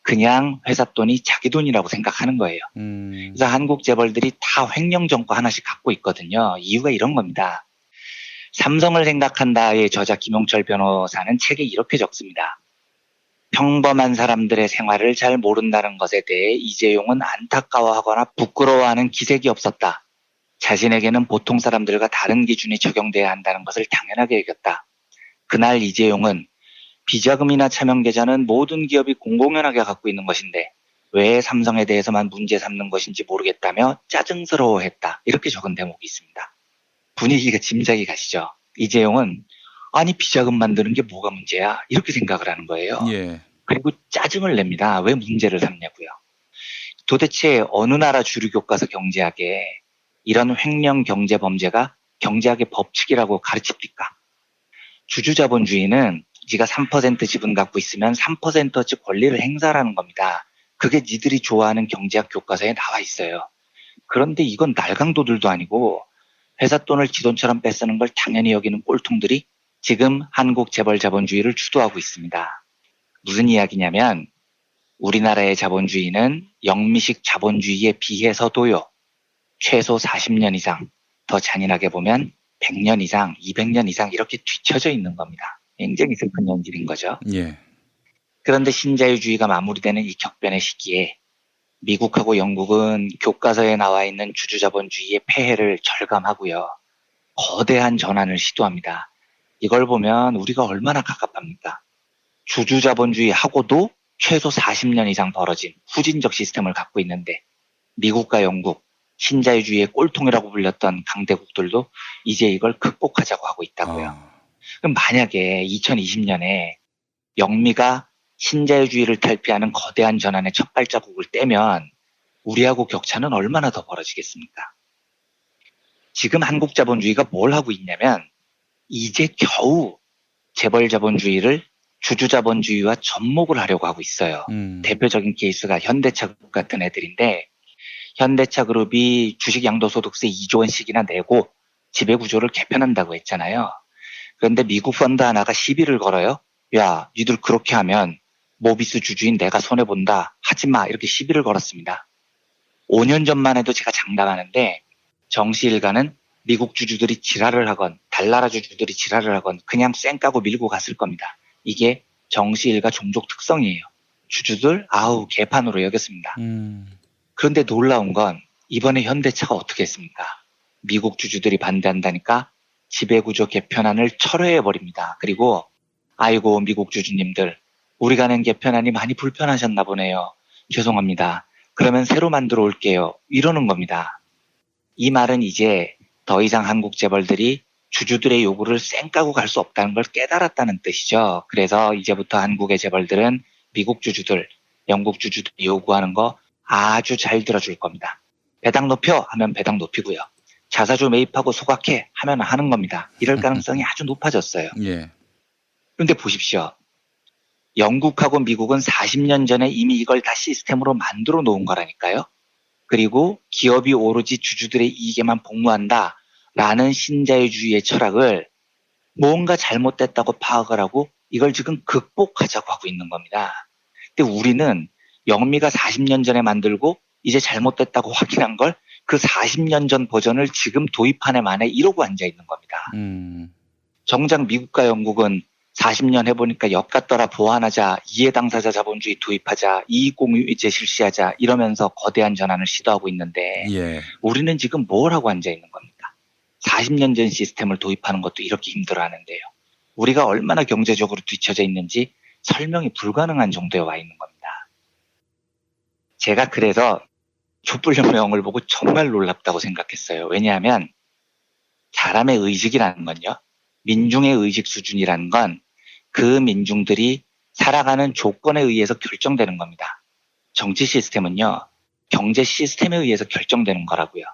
그냥 회사 돈이 자기 돈이라고 생각하는 거예요. 그래서 한국 재벌들이 다 횡령 정보 하나씩 갖고 있거든요. 이유가 이런 겁니다. 삼성을 생각한다의 저자 김용철 변호사는 책에 이렇게 적습니다. 평범한 사람들의 생활을 잘 모른다는 것에 대해 이재용은 안타까워하거나 부끄러워하는 기색이 없었다. 자신에게는 보통 사람들과 다른 기준이 적용돼야 한다는 것을 당연하게 여겼다. 그날 이재용은 비자금이나 차명 계좌는 모든 기업이 공공연하게 갖고 있는 것인데 왜 삼성에 대해서만 문제 삼는 것인지 모르겠다며 짜증스러워했다. 이렇게 적은 대목이 있습니다. 분위기가 짐작이 가시죠. 이재용은 아니 비자금 만드는 게 뭐가 문제야? 이렇게 생각을 하는 거예요. 예. 그리고 짜증을 냅니다. 왜 문제를 삼냐고요. 도대체 어느 나라 주류 교과서 경제학에 이런 횡령 경제 범죄가 경제학의 법칙이라고 가르칩니까? 주주자본주의는 네가 3% 지분 갖고 있으면 3%치 권리를 행사하라는 겁니다. 그게 니들이 좋아하는 경제학 교과서에 나와 있어요. 그런데 이건 날강도들도 아니고 회사 돈을 지 돈처럼 뺏쓰는 걸 당연히 여기는 꼴통들이 지금 한국 재벌 자본주의를 주도하고 있습니다. 무슨 이야기냐면 우리나라의 자본주의는 영미식 자본주의에 비해서도요. 최소 40년 이상, 더 잔인하게 보면 100년 이상, 200년 이상 이렇게 뒤처져 있는 겁니다. 굉장히 슬픈 현실인 거죠. 예. 그런데 신자유주의가 마무리되는 이 격변의 시기에 미국하고 영국은 교과서에 나와 있는 주주자본주의의 폐해를 절감하고요. 거대한 전환을 시도합니다. 이걸 보면 우리가 얼마나 갑갑합니까? 주주자본주의하고도 최소 40년 이상 벌어진 후진적 시스템을 갖고 있는데 미국과 영국, 신자유주의의 꼴통이라고 불렸던 강대국들도 이제 이걸 극복하자고 하고 있다고요. 그럼 만약에 2020년에 영미가 신자유주의를 탈피하는 거대한 전환의 첫 발자국을 떼면 우리하고 격차는 얼마나 더 벌어지겠습니까? 지금 한국 자본주의가 뭘 하고 있냐면 이제 겨우 재벌 자본주의를 주주자본주의와 접목을 하려고 하고 있어요. 대표적인 케이스가 현대차그룹 같은 애들인데 현대차그룹이 주식 양도소득세 2조 원씩이나 내고 지배구조를 개편한다고 했잖아요. 그런데 미국 펀드 하나가 시비를 걸어요. 야, 니들 그렇게 하면 모비스 주주인 내가 손해본다. 하지마. 이렇게 시비를 걸었습니다. 5년 전만 해도 제가 장담하는데 정시 일가는 미국 주주들이 지랄을 하건 달나라 주주들이 지랄을 하건 그냥 쌩 까고 밀고 갔을 겁니다. 이게 정시 일가 종족 특성이에요. 주주들 아우 개판으로 여겼습니다. 그런데 놀라운 건 이번에 현대차가 어떻게 했습니까? 미국 주주들이 반대한다니까 지배구조 개편안을 철회해버립니다. 그리고 아이고 미국 주주님들 우리가 낸 개편안이 많이 불편하셨나 보네요. 죄송합니다. 그러면 새로 만들어 올게요. 이러는 겁니다. 이 말은 이제 더 이상 한국 재벌들이 주주들의 요구를 쌩 까고 갈 수 없다는 걸 깨달았다는 뜻이죠. 그래서 이제부터 한국의 재벌들은 미국 주주들, 영국 주주들이 요구하는 거 아주 잘 들어줄 겁니다. 배당 높여 하면 배당 높이고요. 자사주 매입하고 소각해 하면 하는 겁니다. 이럴 가능성이 아주 높아졌어요. 예. 그런데 보십시오. 영국하고 미국은 40년 전에 이미 이걸 다 시스템으로 만들어 놓은 거라니까요. 그리고 기업이 오로지 주주들의 이익에만 복무한다라는 신자유주의의 철학을 뭔가 잘못됐다고 파악을 하고 이걸 지금 극복하자고 하고 있는 겁니다. 근데 우리는 영미가 40년 전에 만들고 이제 잘못됐다고 확인한 걸 그 40년 전 버전을 지금 도입한 해 만에 이러고 앉아 있는 겁니다. 정작 미국과 영국은 40년 해보니까 엿같더라 보완하자, 이해 당사자 자본주의 도입하자, 이익공유제 실시하자 이러면서 거대한 전환을 시도하고 있는데 예. 우리는 지금 뭘 하고 앉아 있는 겁니까? 40년 전 시스템을 도입하는 것도 이렇게 힘들어하는데요. 우리가 얼마나 경제적으로 뒤처져 있는지 설명이 불가능한 정도에 와 있는 겁니다. 제가 그래서 촛불혁명을 보고 정말 놀랍다고 생각했어요. 왜냐하면 사람의 의식이라는 건요. 민중의 의식 수준이라는 건 그 민중들이 살아가는 조건에 의해서 결정되는 겁니다. 정치 시스템은요. 경제 시스템에 의해서 결정되는 거라고요.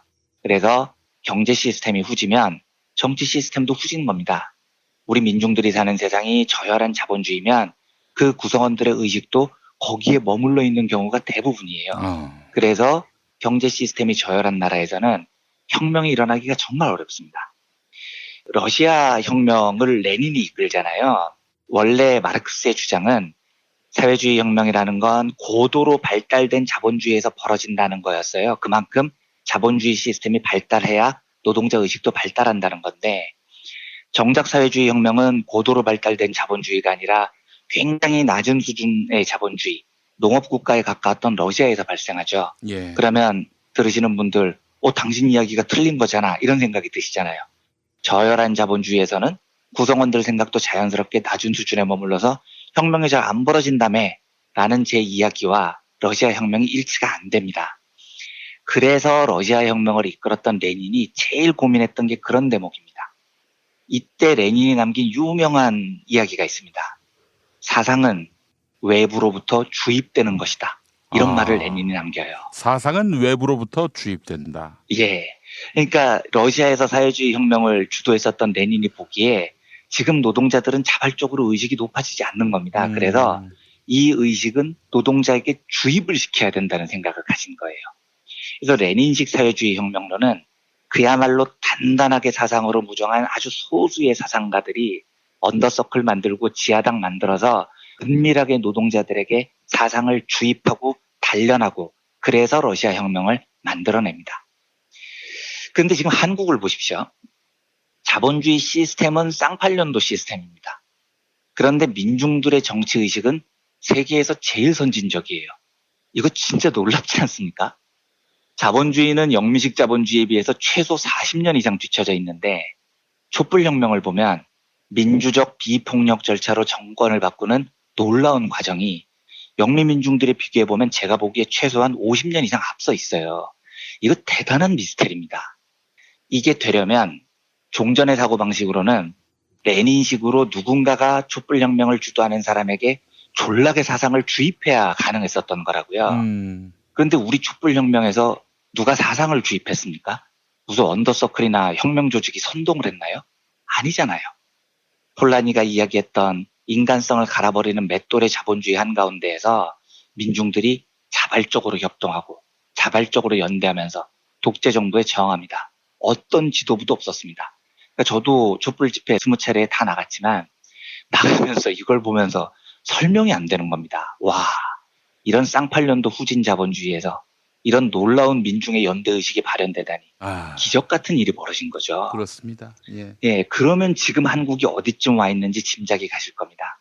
그래서 경제 시스템이 후지면 정치 시스템도 후지는 겁니다. 우리 민중들이 사는 세상이 저열한 자본주의면 그 구성원들의 의식도 거기에 머물러 있는 경우가 대부분이에요. 그래서 경제 시스템이 저열한 나라에서는 혁명이 일어나기가 정말 어렵습니다. 러시아 혁명을 레닌이 이끌잖아요. 원래 마르크스의 주장은 사회주의 혁명이라는 건 고도로 발달된 자본주의에서 벌어진다는 거였어요. 그만큼 자본주의 시스템이 발달해야 노동자 의식도 발달한다는 건데 정작 사회주의 혁명은 고도로 발달된 자본주의가 아니라 굉장히 낮은 수준의 자본주의, 농업국가에 가까웠던 러시아에서 발생하죠. 예. 그러면 들으시는 분들 당신 이야기가 틀린 거잖아 이런 생각이 드시잖아요. 저열한 자본주의에서는 구성원들 생각도 자연스럽게 낮은 수준에 머물러서 혁명이 잘 안 벌어진다며 라는 제 이야기와 러시아 혁명이 일치가 안 됩니다. 그래서 러시아 혁명을 이끌었던 레닌이 제일 고민했던 게 그런 대목입니다. 이때 레닌이 남긴 유명한 이야기가 있습니다. 사상은 외부로부터 주입되는 것이다. 이런 말을 레닌이 남겨요. 사상은 외부로부터 주입된다. 예. 그러니까 러시아에서 사회주의 혁명을 주도했었던 레닌이 보기에 지금 노동자들은 자발적으로 의식이 높아지지 않는 겁니다. 그래서 이 의식은 노동자에게 주입을 시켜야 된다는 생각을 가진 거예요. 그래서 레닌식 사회주의 혁명론은 그야말로 단단하게 사상으로 무정한 아주 소수의 사상가들이 언더서클 만들고 지하당 만들어서 은밀하게 노동자들에게 사상을 주입하고 단련하고 그래서 러시아 혁명을 만들어냅니다. 그런데 지금 한국을 보십시오. 자본주의 시스템은 쌍팔년도 시스템입니다. 그런데 민중들의 정치의식은 세계에서 제일 선진적이에요. 이거 진짜 놀랍지 않습니까? 자본주의는 영미식 자본주의에 비해서 최소 40년 이상 뒤처져 있는데 촛불혁명을 보면 민주적 비폭력 절차로 정권을 바꾸는 놀라운 과정이 영미민중들에 비교해보면 제가 보기에 최소한 50년 이상 앞서 있어요. 이거 대단한 미스테리입니다. 이게 되려면 종전의 사고방식으로는 레닌식으로 누군가가 촛불혁명을 주도하는 사람에게 졸라게 사상을 주입해야 가능했었던 거라고요. 그런데 우리 촛불혁명에서 누가 사상을 주입했습니까? 무슨 언더서클이나 혁명 조직이 선동을 했나요? 아니잖아요. 폴라니가 이야기했던 인간성을 갈아버리는 맷돌의 자본주의 한가운데에서 민중들이 자발적으로 협동하고 자발적으로 연대하면서 독재 정부에 저항합니다. 어떤 지도부도 없었습니다. 그러니까 저도 촛불 집회 20차례에 다 나갔지만 나가면서 이걸 보면서 설명이 안 되는 겁니다. 와, 이런 쌍팔년도 후진 자본주의에서 이런 놀라운 민중의 연대의식이 발현되다니 기적 같은 일이 벌어진 거죠. 그렇습니다. 예. 예, 그러면 지금 한국이 어디쯤 와 있는지 짐작이 가실 겁니다.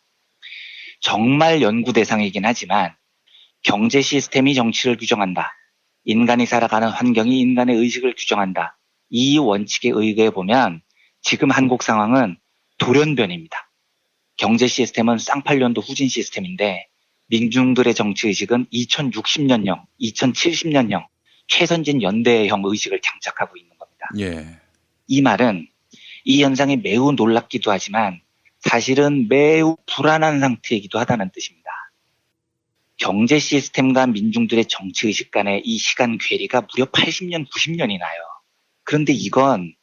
정말 연구 대상이긴 하지만 경제 시스템이 정치를 규정한다. 인간이 살아가는 환경이 인간의 의식을 규정한다. 이 원칙에 의거해 보면 지금 한국 상황은 돌연변입니다. 경제 시스템은 쌍팔년도 후진 시스템인데 민중들의 정치의식은 2060년형, 2070년형 최선진 연대형 의식을 장착하고 있는 겁니다. 예. 이 말은 이 현상이 매우 놀랍기도 하지만 사실은 매우 불안한 상태이기도 하다는 뜻입니다. 경제 시스템과 민중들의 정치의식 간의 이 시간 괴리가 무려 80년, 90년이 나요. 그런데 이건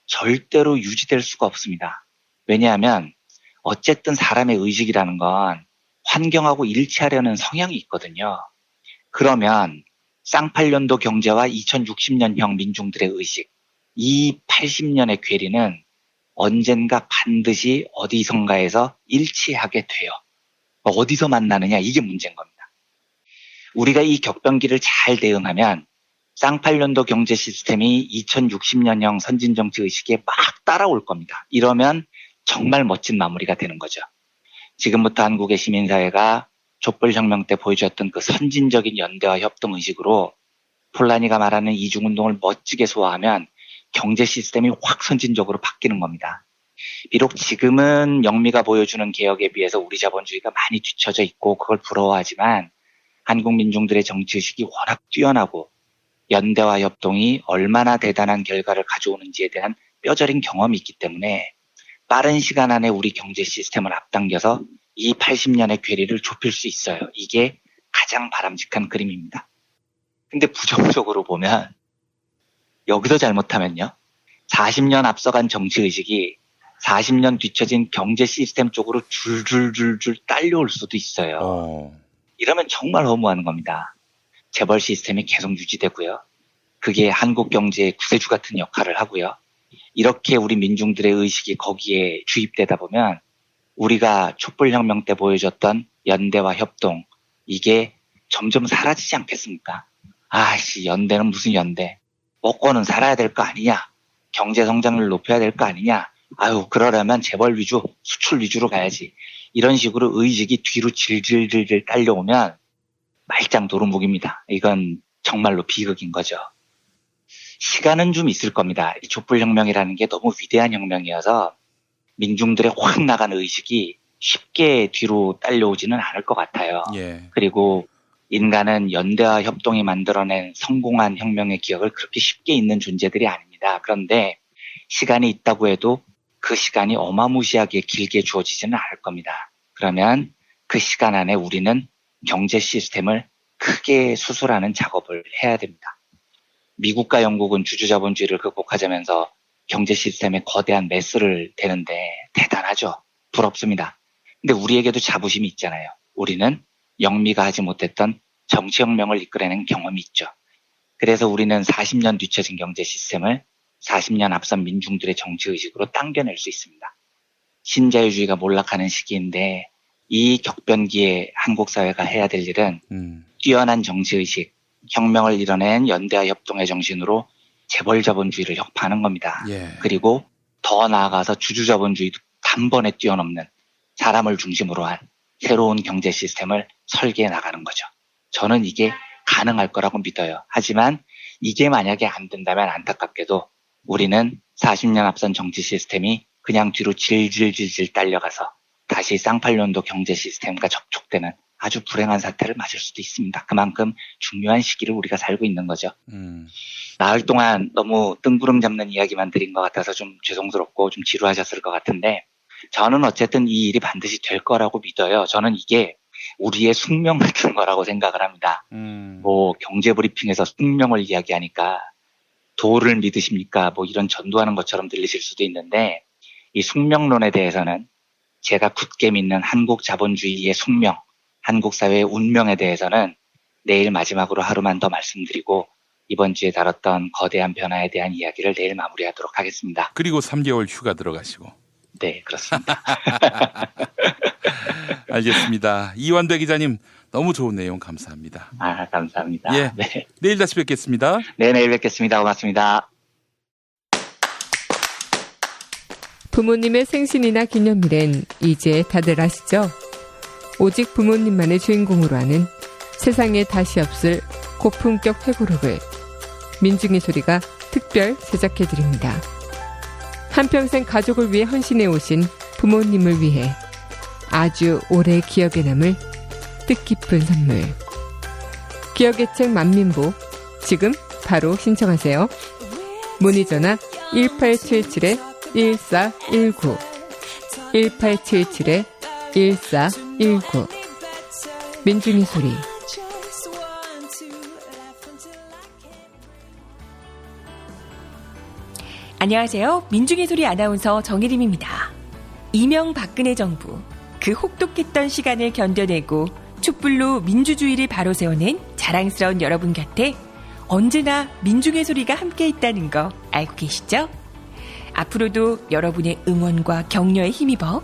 절대로 유지될 수가 없습니다. 왜냐하면 어쨌든 사람의 의식이라는 건 환경하고 일치하려는 성향이 있거든요. 그러면 쌍팔년도 경제와 2060년형 민중들의 의식, 이 80년의 괴리는 언젠가 반드시 어디선가에서 일치하게 돼요. 어디서 만나느냐 이게 문제인 겁니다. 우리가 이 격변기를 잘 대응하면 쌍팔년도 경제 시스템이 2060년형 선진정치 의식에 막 따라올 겁니다. 이러면 정말 멋진 마무리가 되는 거죠. 지금부터 한국의 시민사회가 촛불혁명 때 보여주었던 그 선진적인 연대와 협동 의식으로 폴라니가 말하는 이중운동을 멋지게 소화하면 경제 시스템이 확 선진적으로 바뀌는 겁니다. 비록 지금은 영미가 보여주는 개혁에 비해서 우리 자본주의가 많이 뒤처져 있고 그걸 부러워하지만 한국 민중들의 정치의식이 워낙 뛰어나고 연대와 협동이 얼마나 대단한 결과를 가져오는지에 대한 뼈저린 경험이 있기 때문에 빠른 시간 안에 우리 경제 시스템을 앞당겨서 이 80년의 괴리를 좁힐 수 있어요. 이게 가장 바람직한 그림입니다. 근데 부정적으로 보면 여기서 잘못하면요. 40년 앞서간 정치의식이 40년 뒤처진 경제 시스템 쪽으로 줄줄줄줄 딸려올 수도 있어요. 이러면 정말 허무한 겁니다. 재벌 시스템이 계속 유지되고요. 그게 한국 경제의 구세주 같은 역할을 하고요. 이렇게 우리 민중들의 의식이 거기에 주입되다 보면 우리가 촛불혁명 때 보여줬던 연대와 협동, 이게 점점 사라지지 않겠습니까? 아씨, 연대는 무슨 연대. 먹고는 살아야 될 거 아니냐. 경제 성장률 높여야 될 거 아니냐. 아유, 그러려면 재벌 위주, 수출 위주로 가야지. 이런 식으로 의식이 뒤로 질질질질 딸려오면 말짱 도루묵입니다. 이건 정말로 비극인 거죠. 시간은 좀 있을 겁니다. 이 촛불혁명이라는 게 너무 위대한 혁명이어서 민중들의 확 나간 의식이 쉽게 뒤로 딸려오지는 않을 것 같아요. 예. 그리고 인간은 연대와 협동이 만들어낸 성공한 혁명의 기억을 그렇게 쉽게 잊는 존재들이 아닙니다. 그런데 시간이 있다고 해도 그 시간이 어마무시하게 길게 주어지지는 않을 겁니다. 그러면 그 시간 안에 우리는 경제 시스템을 크게 수술하는 작업을 해야 됩니다. 미국과 영국은 주주자본주의를 극복하자면서 경제 시스템에 거대한 메스를 대는데 대단하죠. 부럽습니다. 근데 우리에게도 자부심이 있잖아요. 우리는 영미가 하지 못했던 정치혁명을 이끌어낸 경험이 있죠. 그래서 우리는 40년 뒤처진 경제 시스템을 40년 앞선 민중들의 정치의식으로 당겨낼 수 있습니다. 신자유주의가 몰락하는 시기인데 이 격변기에 한국 사회가 해야 될 일은 뛰어난 정치의식, 혁명을 이뤄낸 연대와 협동의 정신으로 재벌자본주의를 혁파하는 겁니다. 그리고 더 나아가서 주주자본주의도 단번에 뛰어넘는 사람을 중심으로 한 새로운 경제 시스템을 설계해 나가는 거죠. 저는 이게 가능할 거라고 믿어요. 하지만 이게 만약에 안 된다면 안타깝게도 우리는 40년 앞선 정치 시스템이 그냥 뒤로 질질질질 딸려가서 다시 쌍팔년도 경제 시스템과 접촉되는 아주 불행한 사태를 맞을 수도 있습니다. 그만큼 중요한 시기를 우리가 살고 있는 거죠. 나흘 동안 너무 뜬구름 잡는 이야기만 드린 것 같아서 좀 죄송스럽고 좀 지루하셨을 것 같은데 저는 어쨌든 이 일이 반드시 될 거라고 믿어요. 저는 이게 우리의 숙명 같은 거라고 생각을 합니다. 뭐 경제브리핑에서 숙명을 이야기하니까 도를 믿으십니까? 뭐 이런 전도하는 것처럼 들리실 수도 있는데 이 숙명론에 대해서는 제가 굳게 믿는 한국 자본주의의 숙명, 한국 사회의 운명에 대해서는 내일 마지막으로 하루만 더 말씀드리고 이번 주에 다뤘던 거대한 변화에 대한 이야기를 내일 마무리하도록 하겠습니다. 그리고 3개월 휴가 들어가시고. 네, 그렇습니다. 알겠습니다. 이완배 기자님 너무 좋은 내용 감사합니다. 아, 감사합니다. 예, 네. 내일 다시 뵙겠습니다. 네, 내일 뵙겠습니다. 고맙습니다. 부모님의 생신이나 기념일엔 이제 다들 아시죠? 오직 부모님만의 주인공으로 하는 세상에 다시 없을 고품격 회고록을 민중의 소리가 특별 제작해드립니다. 한평생 가족을 위해 헌신해 오신 부모님을 위해 아주 오래 기억에 남을 뜻깊은 선물. 기억의 책 만민보 지금 바로 신청하세요. 문의전화 1877-1419 1877-1419 민중의 소리. 안녕하세요. 민중의 소리 아나운서 정혜림입니다. 이명박근혜 정부, 그 혹독했던 시간을 견뎌내고 촛불로 민주주의를 바로 세워낸 자랑스러운 여러분 곁에 언제나 민중의 소리가 함께 있다는 거 알고 계시죠? 앞으로도 여러분의 응원과 격려에 힘입어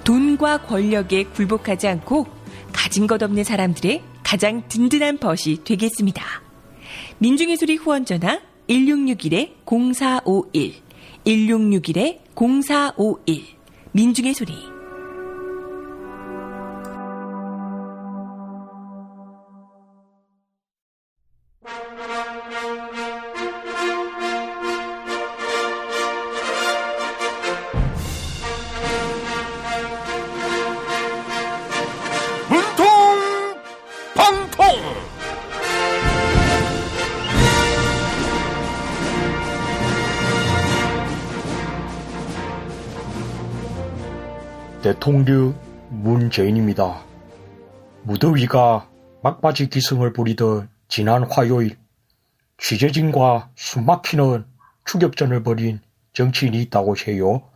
돈과 권력에 굴복하지 않고 가진 것 없는 사람들의 가장 든든한 벗이 되겠습니다. 민중의 소리 후원 전화 1661-0451 1661-0451 민중의 소리. 대통령 문재인입니다. 무더위가 막바지 기승을 부리던 지난 화요일 취재진과 숨막히는 추격전을 벌인 정치인이 있다고 해요.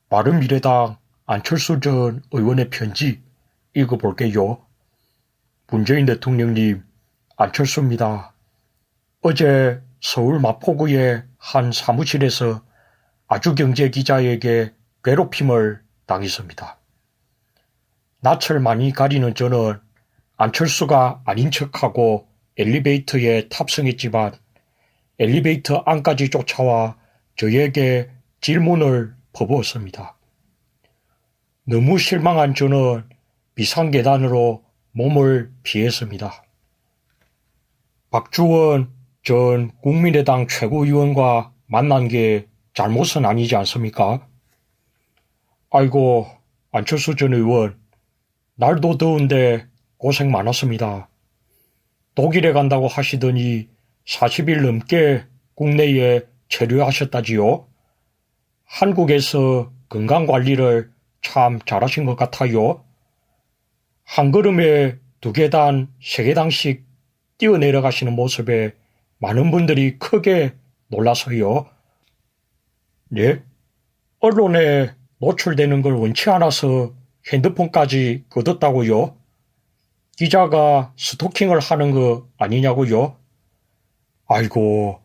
바른미래당 안철수 전 의원의 편지 읽어볼게요. 문재인 대통령님, 안철수입니다. 어제 서울 마포구의 한 사무실에서 아주경제기자에게 괴롭힘을 당했습니다. 낯을 많이 가리는 저는 안철수가 아닌 척하고 엘리베이터에 탑승했지만 엘리베이터 안까지 쫓아와 저에게 질문을 퍼부었습니다. 너무 실망한 저는 비상계단으로 몸을 피했습니다. 박주원 전 국민의당 최고위원과 만난 게 잘못은 아니지 않습니까? 아이고, 안철수 전 의원, 날도 더운데 고생 많았습니다. 독일에 간다고 하시더니 40일 넘게 국내에 체류하셨다지요. 한국에서 건강관리를 참 잘하신 것 같아요. 한 걸음에 2계단, 3계단씩 뛰어내려가시는 모습에 많은 분들이 크게 놀라서요. 네? 언론에 노출되는 걸 원치 않아서 핸드폰까지 걷었다고요? 기자가 스토킹을 하는 거 아니냐고요? 아이고,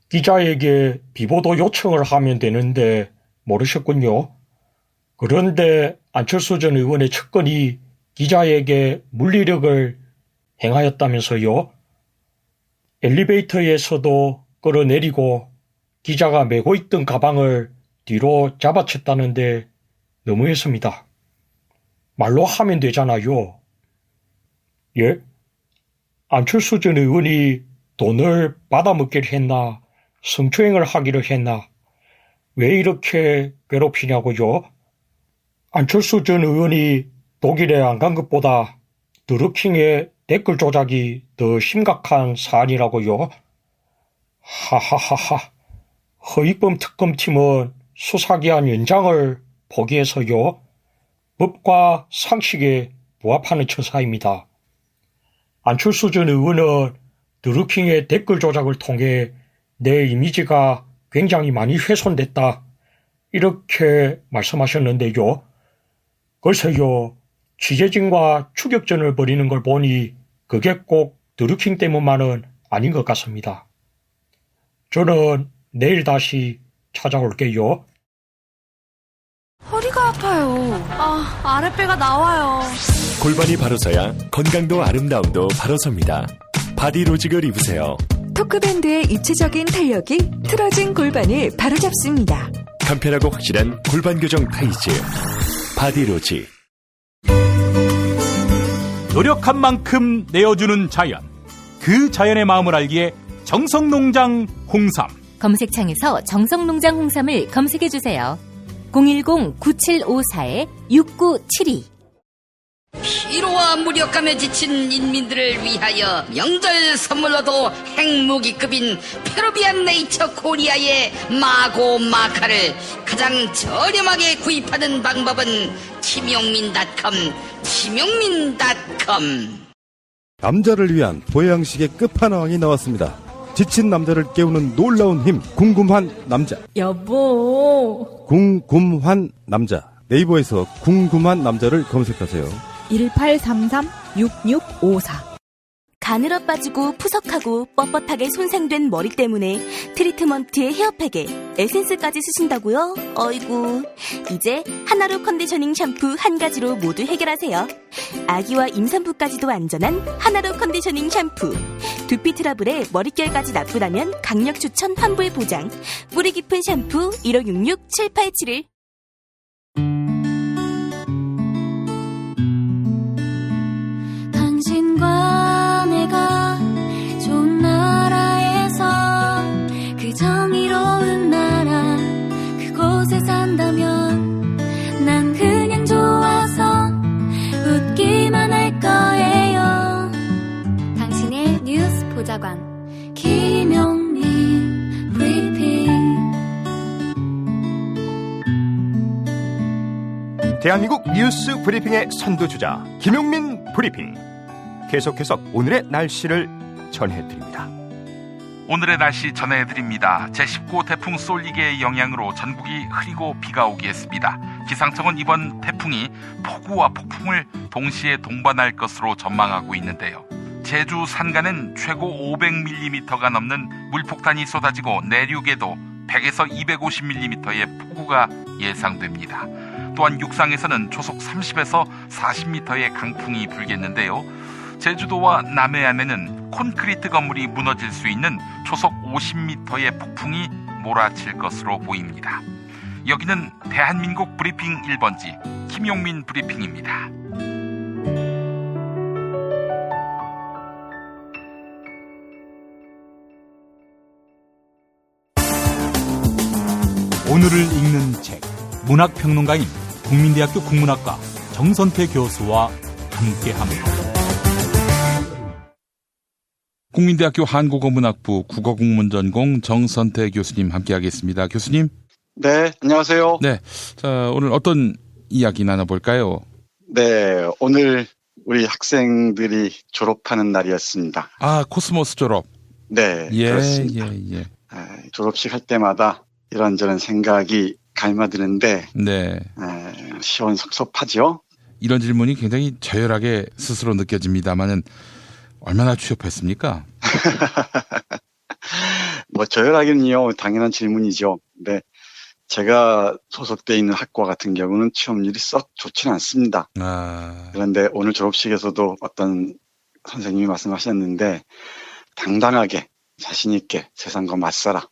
기자에게 비보도 요청을 하면 되는데 모르셨군요. 그런데 안철수 전 의원의 측근이 기자에게 물리력을 행하였다면서요? 엘리베이터에서도 끌어내리고 기자가 메고 있던 가방을 뒤로 잡아챘다는데 너무했습니다. 말로 하면 되잖아요. 예? 안철수 전 의원이 돈을 받아먹기를 했나 성추행을 하기를 했나 왜 이렇게 괴롭히냐고요? 안철수 전 의원이 독일에 안 간 것보다 드루킹의 댓글 조작이 더 심각한 사안이라고요? 하하하하. 허위범 특검팀은 수사기한 연장을 포기해서요. 법과 상식에 부합하는 처사입니다. 안철수 전 의원은 드루킹의 댓글 조작을 통해 내 이미지가 굉장히 많이 훼손됐다. 이렇게 말씀하셨는데요. 글쎄요. 취재진과 추격전을 벌이는 걸 보니 그게 꼭 드루킹 때문만은 아닌 것 같습니다. 저는 내일 다시 찾아올게요. 허리가 아파요. 아랫배가 나와요. 골반이 바로 서야 건강도 아름다움도 바로 섭니다. 바디로직을 입으세요. 토크밴드의 입체적인 탄력이 틀어진 골반을 바로잡습니다. 간편하고 확실한 골반 교정 타이즈 바디로직. 노력한 만큼 내어주는 자연. 그 자연의 마음을 알기에 정성농장 홍삼. 검색창에서 정성농장 홍삼을 검색해주세요. 010-9754-6972. 피로와 무력감에 지친 인민들을 위하여 명절 선물로도 핵무기급인 페루비안 네이처 코리아의 마고 마카를 가장 저렴하게 구입하는 방법은 김용민닷컴. 남자를 위한 보양식의 끝판왕이 나왔습니다. 지친 남자를 깨우는 놀라운 힘, 궁금한 남자. 여보. 궁금한 남자. 네이버에서 궁금한 남자를 검색하세요. 1833-6654. 가늘어 빠지고 푸석하고 뻣뻣하게 손상된 머리 때문에 트리트먼트에 헤어팩에 에센스까지 쓰신다고요? 어이구. 이제 하나로 컨디셔닝 샴푸 한 가지로 모두 해결하세요. 아기와 임산부까지도 안전한 하나로 컨디셔닝 샴푸. 두피 트러블에 머릿결까지 나쁘다면 강력 추천 환불 보장. 뿌리 깊은 샴푸 1566-7871. 당신과 내가 좋은 나라에서 그 정의로운 나라 그곳에 산다면 난 그냥 좋아서 웃기만 할 거예요. 당신의 뉴스 보좌관 김용민 브리핑. 대한민국 뉴스 브리핑의 선두주자 김용민 브리핑. 계속해서 오늘의 날씨를 전해드립니다. 오늘의 날씨 전해드립니다. 제19 태풍 쏠리게의 영향으로 전국이 흐리고 비가 오겠습니다. 기상청은 이번 태풍이 폭우와 폭풍을 동시에 동반할 것으로 전망하고 있는데요. 제주 산간은 최고 500mm가 넘는 물폭탄이 쏟아지고 내륙에도 100에서 250mm의 폭우가 예상됩니다. 또한 육상에서는 초속 30에서 40m의 강풍이 불겠는데요. 제주도와 남해안에는 콘크리트 건물이 무너질 수 있는 초속 50m의 폭풍이 몰아칠 것으로 보입니다. 여기는 대한민국 브리핑 1번지 김용민 브리핑입니다. 오늘을 읽는 책. 문학평론가인 국민대학교 국문학과 정선태 교수와 함께합니다. 국민대학교 한국어문학부 국어국문전공 정선태 교수님 함께하겠습니다. 교수님. 네, 안녕하세요. 네, 자 오늘 어떤 이야기 나눠볼까요? 네, 오늘 우리 학생들이 졸업하는 날이었습니다. 아, 코스모스 졸업. 네, 그렇습니다. 졸업식 할 때마다 이런저런 생각이 갈마드는데 네. 시원섭섭하죠. 이런 질문이 굉장히 저열하게 스스로 느껴집니다만은 얼마나 취업했습니까? 뭐 저열하긴요, 당연한 질문이죠. 네, 제가 소속돼 있는 학과 같은 경우는 취업률이 썩 좋지는 않습니다. 그런데 오늘 졸업식에서도 어떤 선생님이 말씀하셨는데 당당하게 자신 있게 세상과 맞서라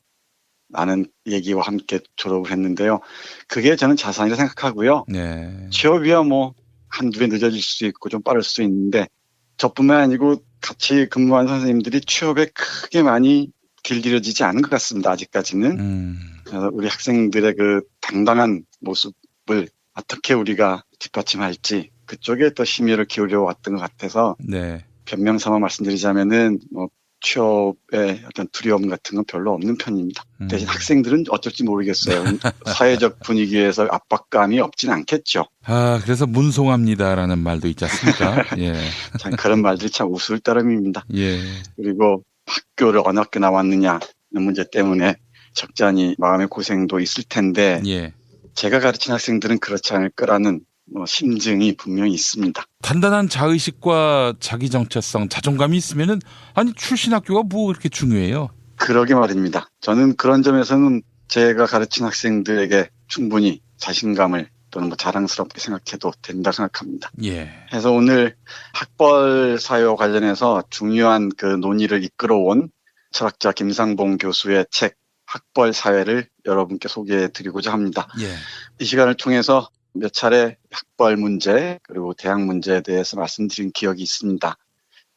라는 얘기와 함께 졸업을 했는데요. 그게 저는 자산이라 생각하고요. 네. 취업이야 뭐 한두 배 늦어질 수도 있고 좀 빠를 수도 있는데 저뿐만 아니고 같이 근무한 선생님들이 취업에 크게 많이 길들여지지 않은 것 같습니다. 아직까지는. 그래서 우리 학생들의 그 당당한 모습을 어떻게 우리가 뒷받침할지 그쪽에 더 심혈을 기울여 왔던 것 같아서 네. 변명 삼아 말씀드리자면은 뭐 취업의 어떤 두려움 같은 건 별로 없는 편입니다. 대신 학생들은 어쩔지 모르겠어요. 사회적 분위기에서 압박감이 없진 않겠죠. 아, 그래서 문송합니다라는 말도 있지 않습니까? 예. 참 그런 말들이 참 우스울 따름입니다. 예. 그리고 학교를 어느 학교 나왔느냐는 문제 때문에 적잖이 마음의 고생도 있을 텐데 예. 제가 가르친 학생들은 그렇지 않을 거라는 심증이 분명히 있습니다. 단단한 자의식과 자기 정체성, 자존감이 있으면은 아니 출신 학교가 뭐 이렇게 중요해요? 그러게 말입니다. 저는 그런 점에서는 제가 가르친 학생들에게 충분히 자신감을 또는 뭐 자랑스럽게 생각해도 된다 생각합니다. 예. 그래서 오늘 학벌 사회와 관련해서 중요한 그 논의를 이끌어온 철학자 김상봉 교수의 책 학벌 사회를 여러분께 소개해 드리고자 합니다. 예. 이 시간을 통해서 몇 차례 학벌 문제 그리고 대학 문제에 대해서 말씀드린 기억이 있습니다.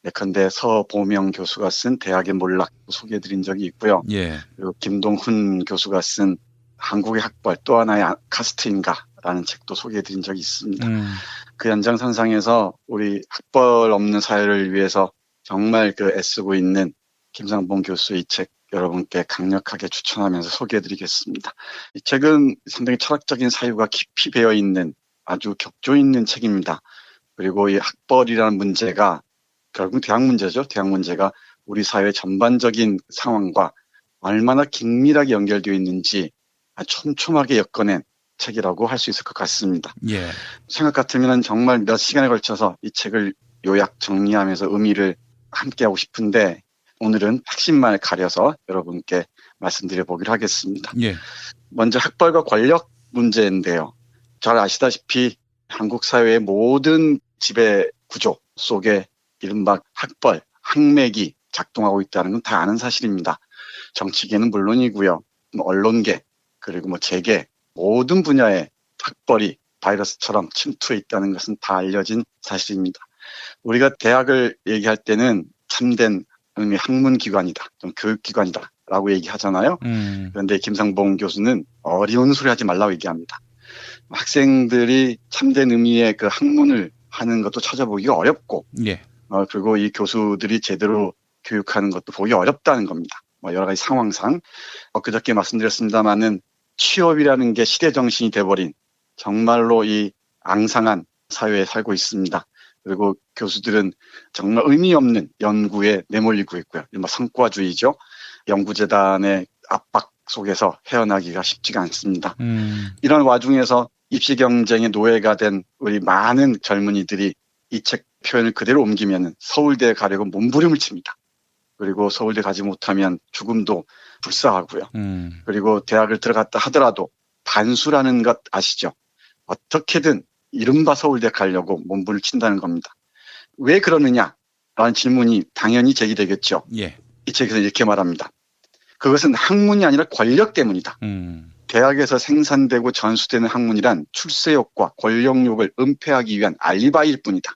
예컨대 서보명 교수가 쓴 대학의 몰락 소개해드린 적이 있고요. 예. 그리고 김동훈 교수가 쓴 한국의 학벌 또 하나의 카스트인가라는 책도 소개해드린 적이 있습니다. 그 연장선상에서 우리 학벌 없는 사회를 위해서 정말 그 애쓰고 있는 김상봉 교수의 책 여러분께 강력하게 추천하면서 소개해드리겠습니다. 이 책은 상당히 철학적인 사유가 깊이 배어있는 아주 격조 있는 책입니다. 그리고 이 학벌이라는 문제가 결국 대학 문제죠. 대학 문제가 우리 사회 전반적인 상황과 얼마나 긴밀하게 연결되어 있는지 촘촘하게 엮어낸 책이라고 할 수 있을 것 같습니다. 예. 생각 같으면 정말 몇 시간에 걸쳐서 이 책을 요약 정리하면서 의미를 함께하고 싶은데 오늘은 핵심만 가려서 여러분께 말씀드려 보기로 하겠습니다. 예. 먼저 학벌과 권력 문제인데요. 잘 아시다시피 한국 사회의 모든 지배 구조 속에 이른바 학벌, 학맥이 작동하고 있다는 건 다 아는 사실입니다. 정치계는 물론이고요. 언론계, 그리고 재계, 모든 분야에 학벌이 바이러스처럼 침투해 있다는 것은 다 알려진 사실입니다. 우리가 대학을 얘기할 때는 참된 의미 학문기관이다, 좀 교육기관이다 라고 얘기하잖아요. 그런데 김상봉 교수는 어려운 소리 하지 말라고 얘기합니다. 학생들이 참된 의미의 그 학문을 하는 것도 찾아보기가 어렵고 예. 그리고 이 교수들이 제대로 교육하는 것도 보기 어렵다는 겁니다. 여러 가지 상황상 그저께 말씀드렸습니다마는 취업이라는 게 시대정신이 돼버린 정말로 이 앙상한 사회에 살고 있습니다. 그리고 교수들은 정말 의미 없는 연구에 내몰리고 있고요. 성과주의죠. 연구재단의 압박 속에서 헤어나기가 쉽지가 않습니다. 이런 와중에서 입시 경쟁의 노예가 된 우리 많은 젊은이들이 이 책 표현을 그대로 옮기면 서울대에 가려고 몸부림을 칩니다. 그리고 서울대 가지 못하면 죽음도 불사하고요. 그리고 대학을 들어갔다 하더라도 반수라는 것 아시죠? 어떻게든 이른바 서울대 가려고 몸부림을 친다는 겁니다. 왜 그러느냐라는 질문이 당연히 제기되겠죠. 예. 이 책에서 이렇게 말합니다. 그것은 학문이 아니라 권력 때문이다. 대학에서 생산되고 전수되는 학문이란 출세욕과 권력욕을 은폐하기 위한 알리바이일 뿐이다.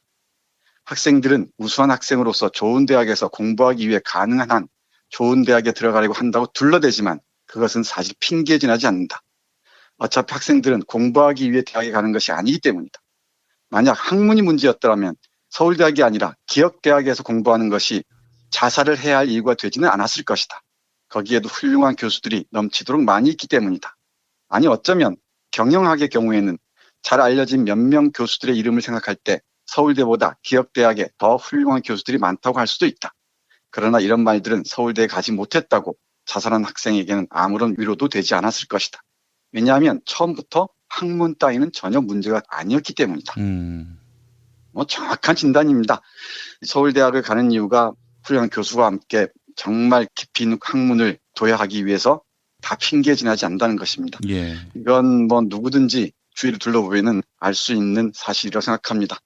학생들은 우수한 학생으로서 좋은 대학에서 공부하기 위해 가능한 한 좋은 대학에 들어가려고 한다고 둘러대지만 그것은 사실 핑계에 지나지 않는다. 어차피 학생들은 공부하기 위해 대학에 가는 것이 아니기 때문이다. 만약 학문이 문제였더라면 서울대학이 아니라 기업대학에서 공부하는 것이 자살을 해야 할 이유가 되지는 않았을 것이다. 거기에도 훌륭한 교수들이 넘치도록 많이 있기 때문이다. 아니 어쩌면 경영학의 경우에는 잘 알려진 몇 명 교수들의 이름을 생각할 때 서울대보다 기업대학에 더 훌륭한 교수들이 많다고 할 수도 있다. 그러나 이런 말들은 서울대에 가지 못했다고 자살한 학생에게는 아무런 위로도 되지 않았을 것이다. 왜냐하면 처음부터 학문 따위는 전혀 문제가 아니었기 때문이다. 정확한 진단입니다. 서울대학을 가는 이유가 훌륭한 교수와 함께 정말 깊이 있는 학문을 도야하기 위해서 다 핑계지나지 않는다는 것입니다. 예. 이건 누구든지 주위를 둘러보면 알 수 있는 사실이라고 생각합니다.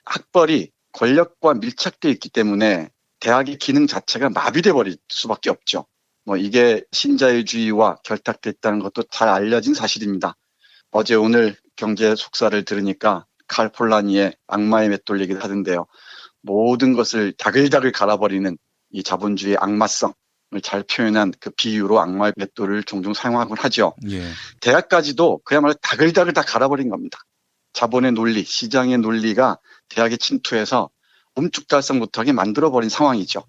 학벌이 권력과 밀착되어 있기 때문에 대학의 기능 자체가 마비돼 버릴 수밖에 없죠. 이게 신자유주의와 결탁됐다는 것도 잘 알려진 사실입니다. 어제 오늘 경제 속사를 들으니까 칼 폴라니의 악마의 맷돌 얘기를 하던데요. 모든 것을 다글다글 갈아버리는 이 자본주의의 악마성을 잘 표현한 그 비유로 악마의 맷돌을 종종 사용하곤 하죠. 예. 대학까지도 그야말로 다글다글 다 갈아버린 겁니다. 자본의 논리, 시장의 논리가 대학에 침투해서 움쭉달싹 못하게 만들어버린 상황이죠.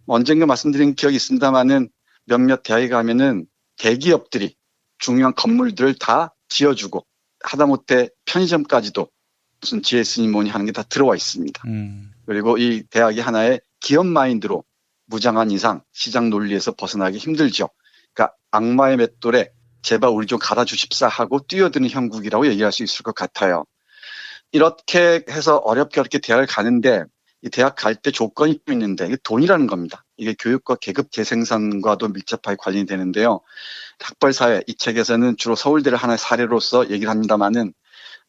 언젠가 말씀드린 기억이 있습니다만은 몇몇 대학에 가면은 대기업들이 중요한 건물들을 다 지어주고 하다못해 편의점까지도 무슨 GS니 뭐니 하는 게 다 들어와 있습니다. 그리고 이 대학이 하나의 기업 마인드로 무장한 이상 시장 논리에서 벗어나기 힘들죠. 그러니까 악마의 맷돌에 제발 우리 좀 갈아주십사 하고 뛰어드는 형국이라고 얘기할 수 있을 것 같아요. 이렇게 해서 어렵게 대학을 가는데 이 대학 갈 때 조건이 좀 있는데 이게 돈이라는 겁니다. 이게 교육과 계급 재생산과도 밀접하게 관련이 되는데요. 학벌사회 이 책에서는 주로 서울대를 하나의 사례로서 얘기를 합니다만은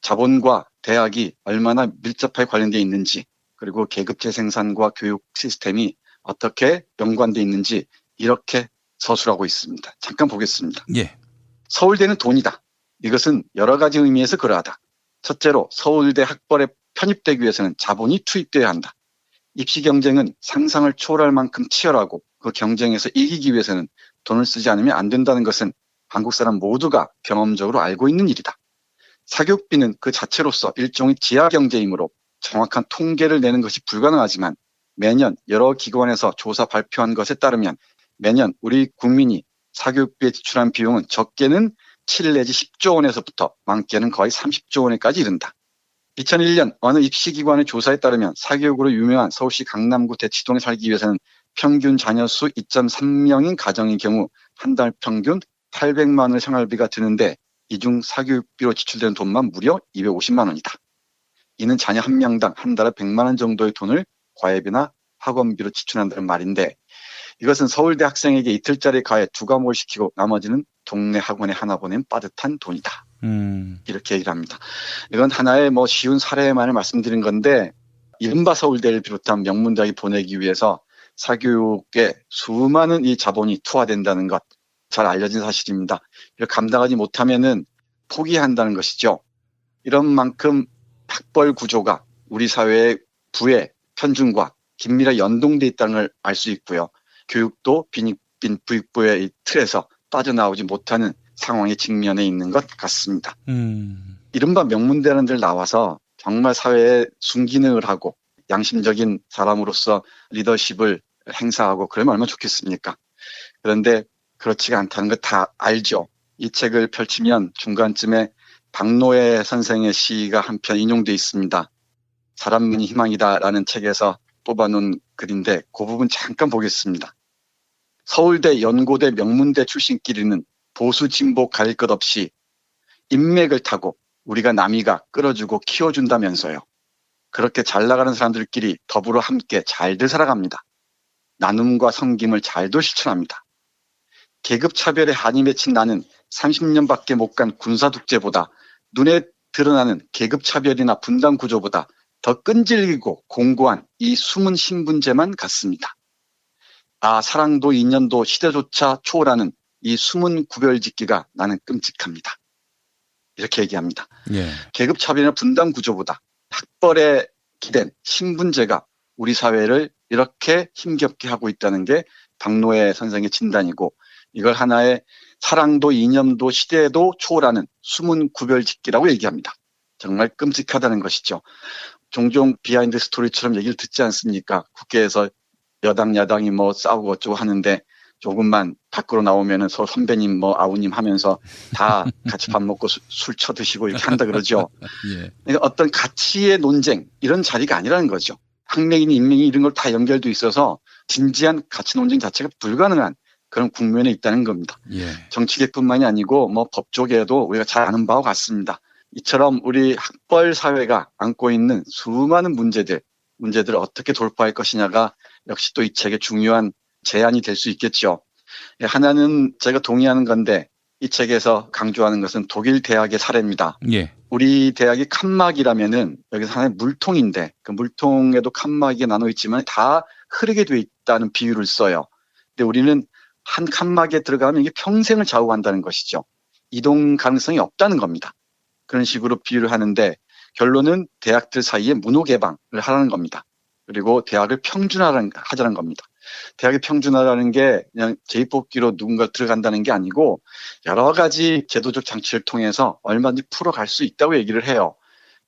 자본과 대학이 얼마나 밀접하게 관련되어 있는지 그리고 계급 재생산과 교육 시스템이 어떻게 연관되어 있는지 이렇게 서술하고 있습니다. 잠깐 보겠습니다. 예. 서울대는 돈이다. 이것은 여러 가지 의미에서 그러하다. 첫째로 서울대 학벌에 편입되기 위해서는 자본이 투입돼야 한다. 입시 경쟁은 상상을 초월할 만큼 치열하고 그 경쟁에서 이기기 위해서는 돈을 쓰지 않으면 안 된다는 것은 한국 사람 모두가 경험적으로 알고 있는 일이다. 사교육비는 그 자체로서 일종의 지하 경제이므로 정확한 통계를 내는 것이 불가능하지만 매년 여러 기관에서 조사 발표한 것에 따르면 매년 우리 국민이 사교육비에 지출한 비용은 적게는 7 내지 10조 원에서부터 많게는 거의 30조 원에까지 이른다. 2001년 어느 입시기관의 조사에 따르면 사교육으로 유명한 서울시 강남구 대치동에 살기 위해서는 평균 자녀 수 2.3명인 가정의 경우 한 달 평균 800만 원의 생활비가 드는데 이 중 사교육비로 지출되는 돈만 무려 250만 원이다. 이는 자녀 한 명당 한 달에 100만 원 정도의 돈을 과외비나 학원비로 지출한다는 말인데 이것은 서울대 학생에게 이틀짜리 과외 2과목을 시키고 나머지는 동네 학원에 하나 보낸 빠듯한 돈이다. 이렇게 얘기를 합니다. 이건 하나의 쉬운 사례만을 말씀드린 건데 이른바 서울대를 비롯한 명문대학에 보내기 위해서 사교육에 수많은 이 자본이 투하된다는 것 잘 알려진 사실입니다. 이걸 감당하지 못하면은 포기한다는 것이죠. 이런 만큼 학벌 구조가 우리 사회의 부의 편중과 긴밀하게 연동돼 있다는 걸 알 수 있고요. 교육도 빈익빈 부익부의 이 틀에서 빠져나오지 못하는 상황에 직면해 있는 것 같습니다. 이른바 명문대라는 데를 나와서 정말 사회에 순기능을 하고 양심적인 사람으로서 리더십을 행사하고 그러면 얼마나 좋겠습니까? 그런데 그렇지가 않다는 거 다 알죠. 이 책을 펼치면 중간쯤에 박노해 선생의 시가 한 편 인용돼 있습니다. 사람만이 희망이다라는 책에서 뽑아놓은 글인데 그 부분 잠깐 보겠습니다. 서울대, 연고대, 명문대 출신끼리는 보수 진보 가릴 것 없이 인맥을 타고 우리가 남이가 끌어주고 키워준다면서요. 그렇게 잘 나가는 사람들끼리 더불어 함께 잘들 살아갑니다. 나눔과 섬김을 잘도 실천합니다. 계급차별에 한이 맺힌 나는 30년밖에 못 간 군사독재보다 눈에 드러나는 계급차별이나 분단구조보다 더 끈질기고 공고한 이 숨은 신분제만 같습니다. 사랑도 인연도 시대조차 초월하는 이 숨은 구별짓기가 나는 끔찍합니다. 이렇게 얘기합니다. 예. 계급차별이나 분단구조보다 학벌에 기댄 신분제가 우리 사회를 이렇게 힘겹게 하고 있다는 게 박노해 선생의 진단이고 이걸 하나의 사랑도 이념도 시대도 초월하는 숨은 구별짓기라고 얘기합니다. 정말 끔찍하다는 것이죠. 종종 비하인드 스토리처럼 얘기를 듣지 않습니까? 국회에서 여당 야당이 뭐 싸우고 어쩌고 하는데 조금만 밖으로 나오면은 서로 선배님 뭐 아우님 하면서 다 같이 밥 먹고 술 쳐드시고 이렇게 한다 그러죠. 예. 그러니까 어떤 가치의 논쟁 이런 자리가 아니라는 거죠. 학명이니 인명이 이런 걸 다 연결돼 있어서 진지한 가치 논쟁 자체가 불가능한 그런 국면에 있다는 겁니다. 예. 정치계뿐만이 아니고 뭐 법조계도 우리가 잘 아는 바와 같습니다. 이처럼 우리 학벌 사회가 안고 있는 수많은 문제들을 어떻게 돌파할 것이냐가 역시 또 이 책의 중요한 제안이 될 수 있겠죠. 하나는 제가 동의하는 건데 이 책에서 강조하는 것은 독일 대학의 사례입니다. 예. 우리 대학이 칸막이라면은 여기서 하나의 물통인데 그 물통에도 칸막이가 나눠 있지만 다 흐르게 돼 있다는 비유를 써요. 근데 우리는 한 칸막이에 들어가면 이게 평생을 좌우한다는 것이죠. 이동 가능성이 없다는 겁니다. 그런 식으로 비유를 하는데 결론은 대학들 사이에 문호 개방을 하라는 겁니다. 그리고 대학을 평준화하자는 겁니다. 대학의 평준화라는 게 그냥 제입뽑기로 누군가 들어간다는 게 아니고 여러 가지 제도적 장치를 통해서 얼마든지 풀어갈 수 있다고 얘기를 해요.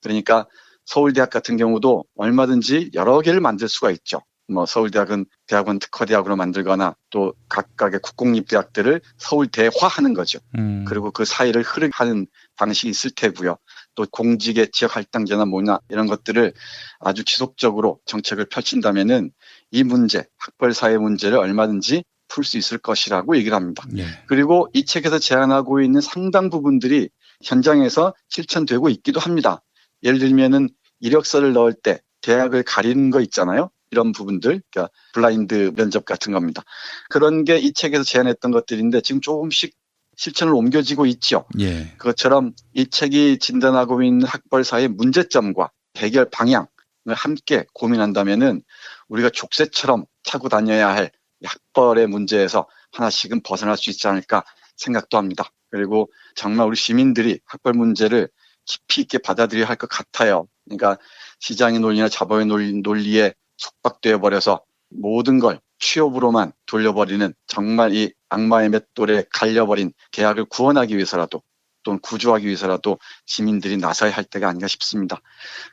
그러니까 서울대학 같은 경우도 얼마든지 여러 개를 만들 수가 있죠. 뭐 서울대학은 대학원 특화대학으로 만들거나 또 각각의 국공립대학들을 서울대화하는 거죠. 그리고 그 사이를 흐르게 하는 방식이 있을 테고요. 또 공직의 지역할당제나 뭐냐 이런 것들을 아주 지속적으로 정책을 펼친다면은 이 문제, 학벌 사회 문제를 얼마든지 풀 수 있을 것이라고 얘기를 합니다. 예. 그리고 이 책에서 제안하고 있는 상당 부분들이 현장에서 실천되고 있기도 합니다. 예를 들면은 이력서를 넣을 때 대학을 가리는 거 있잖아요. 이런 부분들, 그러니까 블라인드 면접 같은 겁니다. 그런 게 이 책에서 제안했던 것들인데 지금 조금씩 실천을 옮겨지고 있죠. 예. 그것처럼 이 책이 진단하고 있는 학벌 사회의 문제점과 해결 방향을 함께 고민한다면은 우리가 족쇄처럼 차고 다녀야 할 학벌의 문제에서 하나씩은 벗어날 수 있지 않을까 생각도 합니다. 그리고 정말 우리 시민들이 학벌 문제를 깊이 있게 받아들여야 할 것 같아요. 그러니까 시장의 논리나 자본의 논리에 속박되어 버려서 모든 걸 취업으로만 돌려버리는 정말 이 악마의 맷돌에 갈려버린 대학을 구원하기 위해서라도 또는 구조하기 위해서라도 시민들이 나서야 할 때가 아닌가 싶습니다.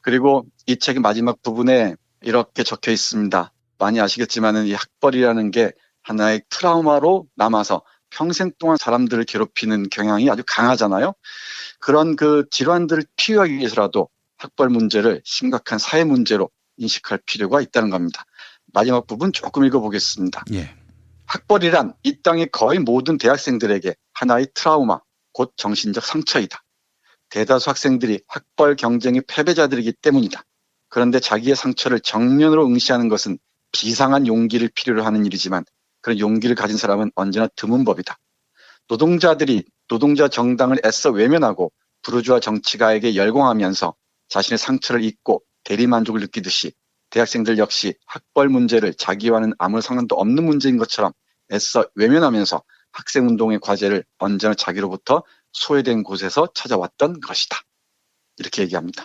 그리고 이 책의 마지막 부분에 이렇게 적혀 있습니다. 많이 아시겠지만은 이 학벌이라는 게 하나의 트라우마로 남아서 평생 동안 사람들을 괴롭히는 경향이 아주 강하잖아요. 그런 그 질환들을 치유하기 위해서라도 학벌 문제를 심각한 사회 문제로 인식할 필요가 있다는 겁니다. 마지막 부분 조금 읽어보겠습니다. 예. 학벌이란 이 땅의 거의 모든 대학생들에게 하나의 트라우마, 곧 정신적 상처이다. 대다수 학생들이 학벌 경쟁의 패배자들이기 때문이다. 그런데 자기의 상처를 정면으로 응시하는 것은 비상한 용기를 필요로 하는 일이지만 그런 용기를 가진 사람은 언제나 드문 법이다. 노동자들이 노동자 정당을 애써 외면하고 부르주아 정치가에게 열공하면서 자신의 상처를 잊고 대리만족을 느끼듯이 대학생들 역시 학벌 문제를 자기와는 아무 상관도 없는 문제인 것처럼 애써 외면하면서 학생운동의 과제를 언제나 자기로부터 소외된 곳에서 찾아왔던 것이다. 이렇게 얘기합니다.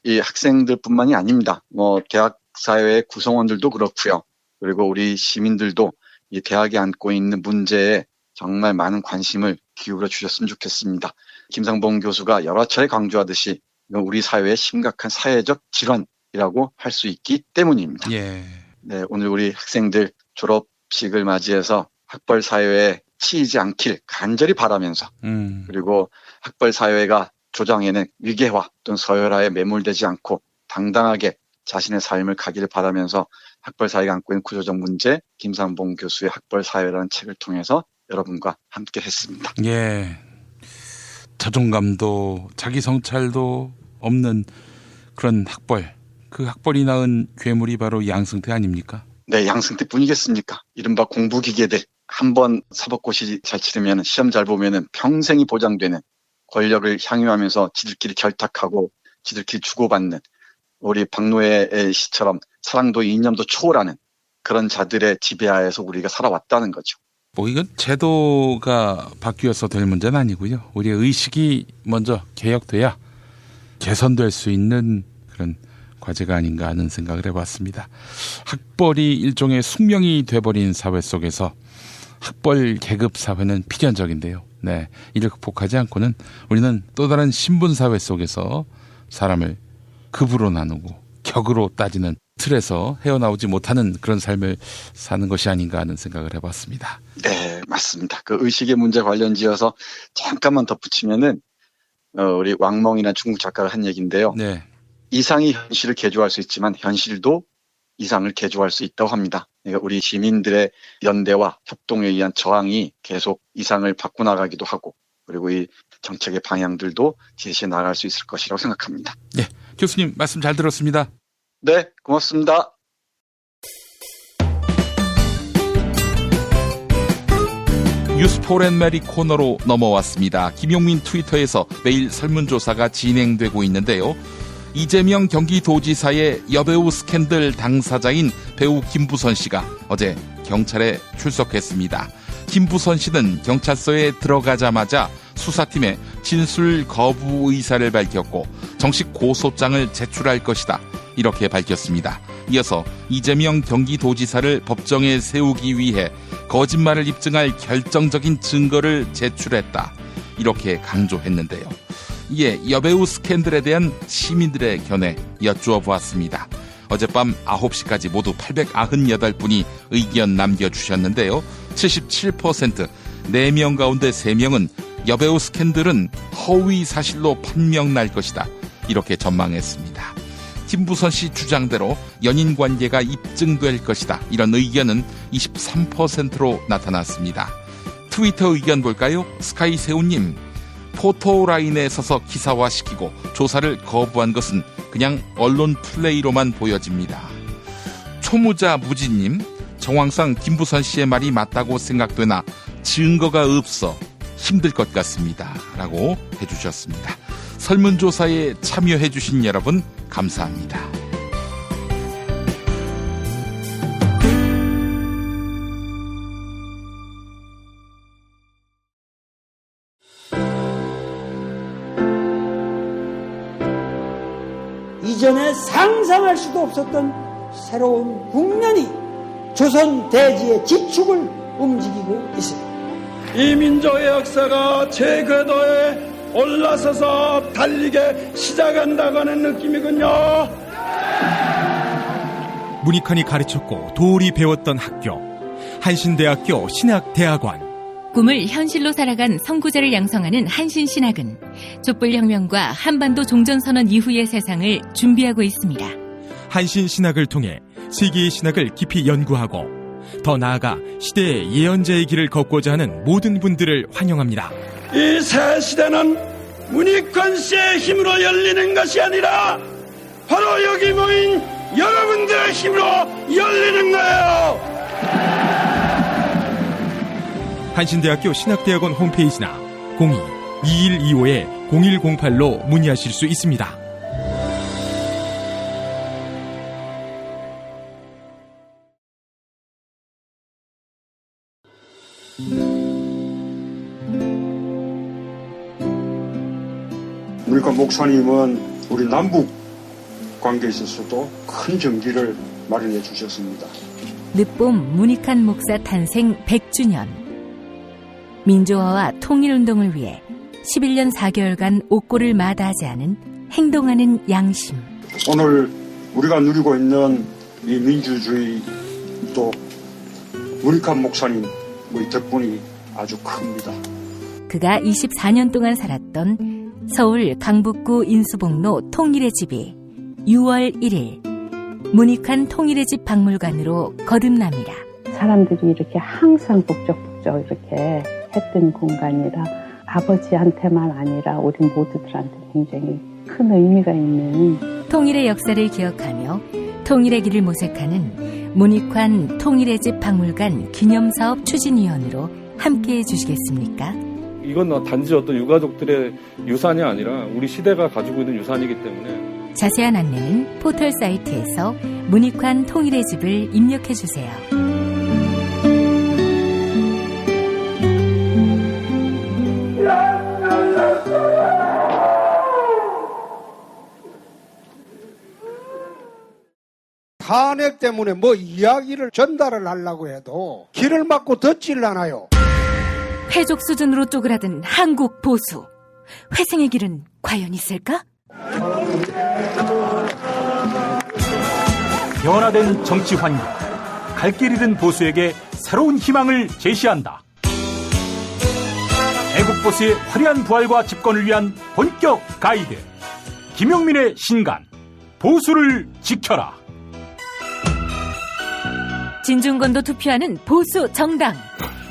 이 학생들뿐만이 아닙니다. 뭐 대학 사회의 구성원들도 그렇고요. 그리고 우리 시민들도 이 대학에 안고 있는 문제에 정말 많은 관심을 기울여 주셨으면 좋겠습니다. 김상봉 교수가 여러 차례 강조하듯이 우리 사회의 심각한 사회적 질환이라고 할 수 있기 때문입니다. 예. 네, 오늘 우리 학생들 졸업식을 맞이해서 학벌 사회에 치이지 않길 간절히 바라면서 그리고 학벌 사회가 조장에는 위계화 또는 서열화에 매몰되지 않고 당당하게 자신의 삶을 가기를 바라면서 학벌 사회가 안고 있는 구조적 문제 김상봉 교수의 학벌 사회라는 책을 통해서 여러분과 함께 했습니다. 예. 자존감도 자기 성찰도 없는 그런 학벌. 그 학벌이 낳은 괴물이 바로 양승태 아닙니까? 네, 양승태 뿐이겠습니까? 이른바 공부기계들. 한번 사법고시 잘 치르면 시험 잘 보면은 평생이 보장되는 권력을 향유하면서 지들끼리 결탁하고 지들끼리 주고받는 우리 박노해의 시처럼 사랑도 이념도 초월하는 그런 자들의 지배하에서 우리가 살아왔다는 거죠. 뭐 이건 제도가 바뀌어서 될 문제는 아니고요. 우리의 의식이 먼저 개혁돼야 개선될 수 있는 그런 과제가 아닌가 하는 생각을 해봤습니다. 학벌이 일종의 숙명이 돼버린 사회 속에서 학벌 계급 사회는 필연적인데요. 네, 이를 극복하지 않고는 우리는 또 다른 신분 사회 속에서 사람을 급으로 나누고 격으로 따지는 틀에서 헤어나오지 못하는 그런 삶을 사는 것이 아닌가 하는 생각을 해봤습니다. 네, 맞습니다. 그 의식의 문제 관련지어서 잠깐만 덧붙이면은 우리 왕멍이나 중국 작가가 한 얘기인데요. 네. 이상이 현실을 개조할 수 있지만 현실도 이상을 개조할 수 있다고 합니다. 그러니까 우리 시민들의 연대와 협동에 의한 저항이 계속 이상을 바꿔나가기도 하고 그리고 이 정책의 방향들도 제시해 나갈 수 있을 것이라고 생각합니다. 네, 교수님 말씀 잘 들었습니다. 네, 고맙습니다. 뉴스 폴앤메리 코너로 넘어왔습니다. 김용민 트위터에서 매일 설문조사가 진행되고 있는데요. 이재명 경기도지사의 여배우 스캔들 당사자인 배우 김부선 씨가 어제 경찰에 출석했습니다. 김부선 씨는 경찰서에 들어가자마자 수사팀에 진술 거부 의사를 밝혔고 정식 고소장을 제출할 것이다. 이렇게 밝혔습니다. 이어서 이재명 경기도지사를 법정에 세우기 위해 거짓말을 입증할 결정적인 증거를 제출했다. 이렇게 강조했는데요. 이에 여배우 스캔들에 대한 시민들의 견해 여쭈어 보았습니다. 어젯밤 9시까지 모두 898분이 의견 남겨주셨는데요. 77%, 4명 가운데 3명은 여배우 스캔들은 허위 사실로 판명날 것이다. 이렇게 전망했습니다. 김부선 씨 주장대로 연인 관계가 입증될 것이다. 이런 의견은 23%로 나타났습니다. 트위터 의견 볼까요? 스카이세우님, 포토라인에 서서 기사화시키고 조사를 거부한 것은 그냥 언론 플레이로만 보여집니다. 초무자 무지님, 정황상 김부선 씨의 말이 맞다고 생각되나 증거가 없어 힘들 것 같습니다. 라고 해주셨습니다. 설문조사에 참여해주신 여러분 감사합니다. 이전에 상상할 수도 없었던 새로운 국면이 조선 대지의 지축을 움직이고 있습니다. 이 민족의 역사가 제 궤도에 올라서서 달리게 시작한다고 하는 느낌이군요. 문익환이 가르쳤고 도울이 배웠던 학교, 한신대학교 신학대학원. 꿈을 현실로 살아간 선구자를 양성하는 한신신학은 촛불혁명과 한반도 종전선언 이후의 세상을 준비하고 있습니다. 한신신학을 통해 세계의 신학을 깊이 연구하고 더 나아가 시대의 예언자의 길을 걷고자 하는 모든 분들을 환영합니다. 이 새 시대는 문익환 씨의 힘으로 열리는 것이 아니라 바로 여기 모인 여러분들의 힘으로 열리는 거예요. 한신대학교 신학대학원 홈페이지나 02-2125-0108로 문의하실 수 있습니다. 문익환 목사님은 우리 남북 관계에 있어서도 큰 정기를 마련해 주셨습니다. 늦봄 문익환 목사 탄생 100주년. 민주화와 통일운동을 위해 11년 4개월간 옥고를 마다하지 않은 행동하는 양심. 오늘 우리가 누리고 있는 이 민주주의 또 문익환 목사님 우리 덕분이 아주 큽니다. 그가 24년 동안 살았던 서울 강북구 인수복로 통일의 집이 6월 1일 문익환 통일의 집 박물관으로 거듭납니다. 사람들이 이렇게 항상 북적북적 이렇게 했던 공간이라 아버지한테만 아니라 우리 모두들한테 굉장히 큰 의미가 있는 통일의 역사를 기억하며 통일의 길을 모색하는 문익환 통일의 집 박물관 기념사업 추진위원으로 함께해 주시겠습니까? 이건 단지 어떤 유가족들의 유산이 아니라 우리 시대가 가지고 있는 유산이기 때문에 자세한 안내는 포털 사이트에서 문익환 통일의 집을 입력해 주세요. 탄핵 때문에 뭐 이야기를 전달을 하려고 해도 길을 막고 듣질 않아요. 회족 수준으로 쪼그라든 한국 보수. 회생의 길은 과연 있을까? 변화된 정치 환경, 갈 길 잃은 보수에게 새로운 희망을 제시한다. 애국 보수의 화려한 부활과 집권을 위한 본격 가이드, 김용민의 신간, 보수를 지켜라. 진중권도 투표하는 보수 정당,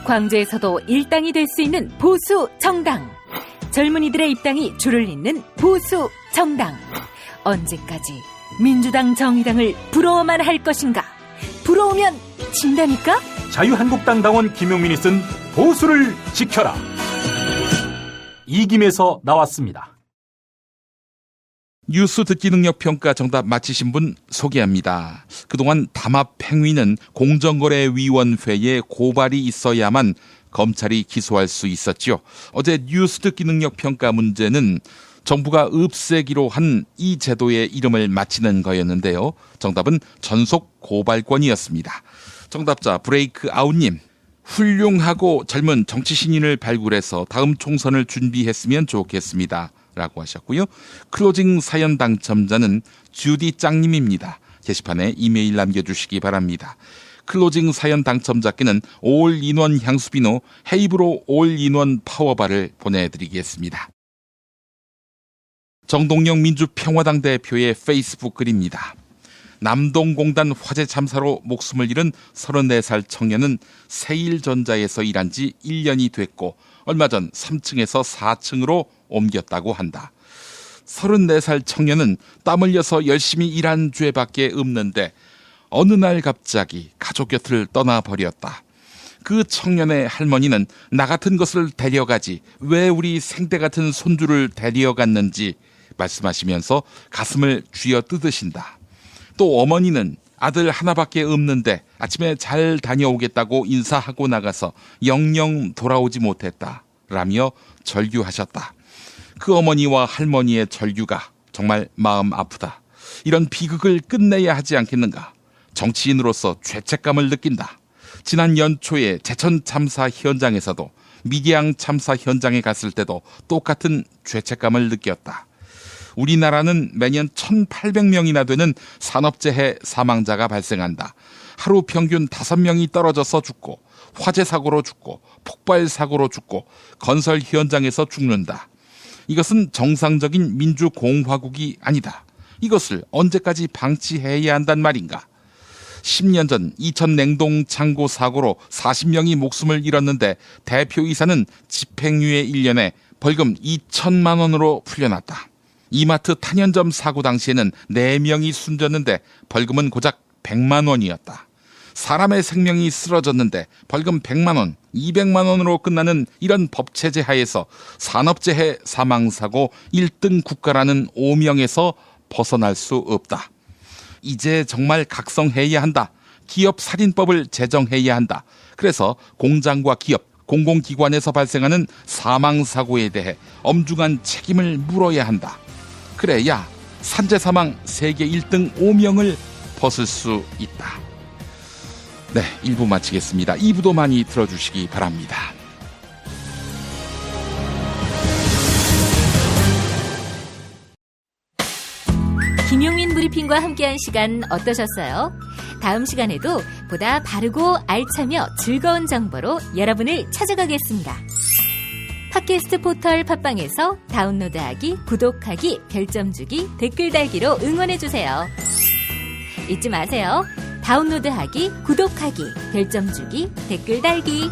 광주에서도 일당이 될 수 있는 보수 정당, 젊은이들의 입당이 줄을 잇는 보수 정당. 언제까지 민주당 정의당을 부러워만 할 것인가? 부러우면 진다니까? 자유한국당 당원 김용민이 쓴 보수를 지켜라. 이김에서 나왔습니다. 뉴스 듣기 능력 평가 정답 맞히신 분 소개합니다. 그동안 담합행위는 공정거래위원회에 고발이 있어야만 검찰이 기소할 수 있었죠. 어제 뉴스 듣기 능력 평가 문제는 정부가 없애기로 한 이 제도의 이름을 맞히는 거였는데요. 정답은 전속 고발권이었습니다. 정답자 브레이크 아웃님, 훌륭하고 젊은 정치 신인을 발굴해서 다음 총선을 준비했으면 좋겠습니다. 라고 하셨고요. 클로징 사연 당첨자는 주디 짱님입니다. 게시판에 이메일 남겨주시기 바랍니다. 클로징 사연 당첨자께는 올인원 향수비누 헤이브로 올인원 파워바를 보내드리겠습니다. 정동영 민주평화당 대표의 페이스북 글입니다. 남동공단 화재 참사로 목숨을 잃은 34살 청년은 세일전자에서 일한 지 1년이 됐고 얼마 전 3층에서 4층으로 옮겼다고 한다. 34살 청년은 땀 흘려서 열심히 일한 죄밖에 없는데 어느 날 갑자기 가족 곁을 떠나버렸다. 그 청년의 할머니는 나 같은 것을 데려가지 왜 우리 생떼 같은 손주를 데려갔는지 말씀하시면서 가슴을 쥐어뜯으신다. 또 어머니는 아들 하나밖에 없는데 아침에 잘 다녀오겠다고 인사하고 나가서 영영 돌아오지 못했다 라며 절규하셨다. 그 어머니와 할머니의 절규가 정말 마음 아프다. 이런 비극을 끝내야 하지 않겠는가. 정치인으로서 죄책감을 느낀다. 지난 연초에 제천 참사 현장에서도 미디앙 참사 현장에 갔을 때도 똑같은 죄책감을 느꼈다. 우리나라는 매년 1,800명이나 되는 산업재해 사망자가 발생한다. 하루 평균 5명이 떨어져서 죽고 화재 사고로 죽고 폭발 사고로 죽고 건설 현장에서 죽는다. 이것은 정상적인 민주공화국이 아니다. 이것을 언제까지 방치해야 한단 말인가? 10년 전 이천 냉동 창고 사고로 40명이 목숨을 잃었는데 대표이사는 집행유예 1년에 벌금 2천만 원으로 풀려났다. 이마트 탄현점 사고 당시에는 4명이 숨졌는데 벌금은 고작 100만 원이었다. 사람의 생명이 쓰러졌는데 벌금 100만 원, 200만 원으로 끝나는 이런 법체제 하에서 산업재해 사망사고 1등 국가라는 오명에서 벗어날 수 없다. 이제 정말 각성해야 한다. 기업살인법을 제정해야 한다. 그래서 공장과 기업, 공공기관에서 발생하는 사망사고에 대해 엄중한 책임을 물어야 한다. 그래야 산재사망 세계 1등 오명을 벗을 수 있다. 네, 1부 마치겠습니다. 2부도 많이 들어주시기 바랍니다. 김용민 브리핑과 함께한 시간 어떠셨어요? 다음 시간에도 보다 바르고 알차며 즐거운 정보로 여러분을 찾아가겠습니다. 팟캐스트 포털 팟빵에서 다운로드하기, 구독하기, 별점 주기, 댓글 달기로 응원해주세요. 잊지 마세요. 다운로드하기, 구독하기, 별점 주기, 댓글 달기.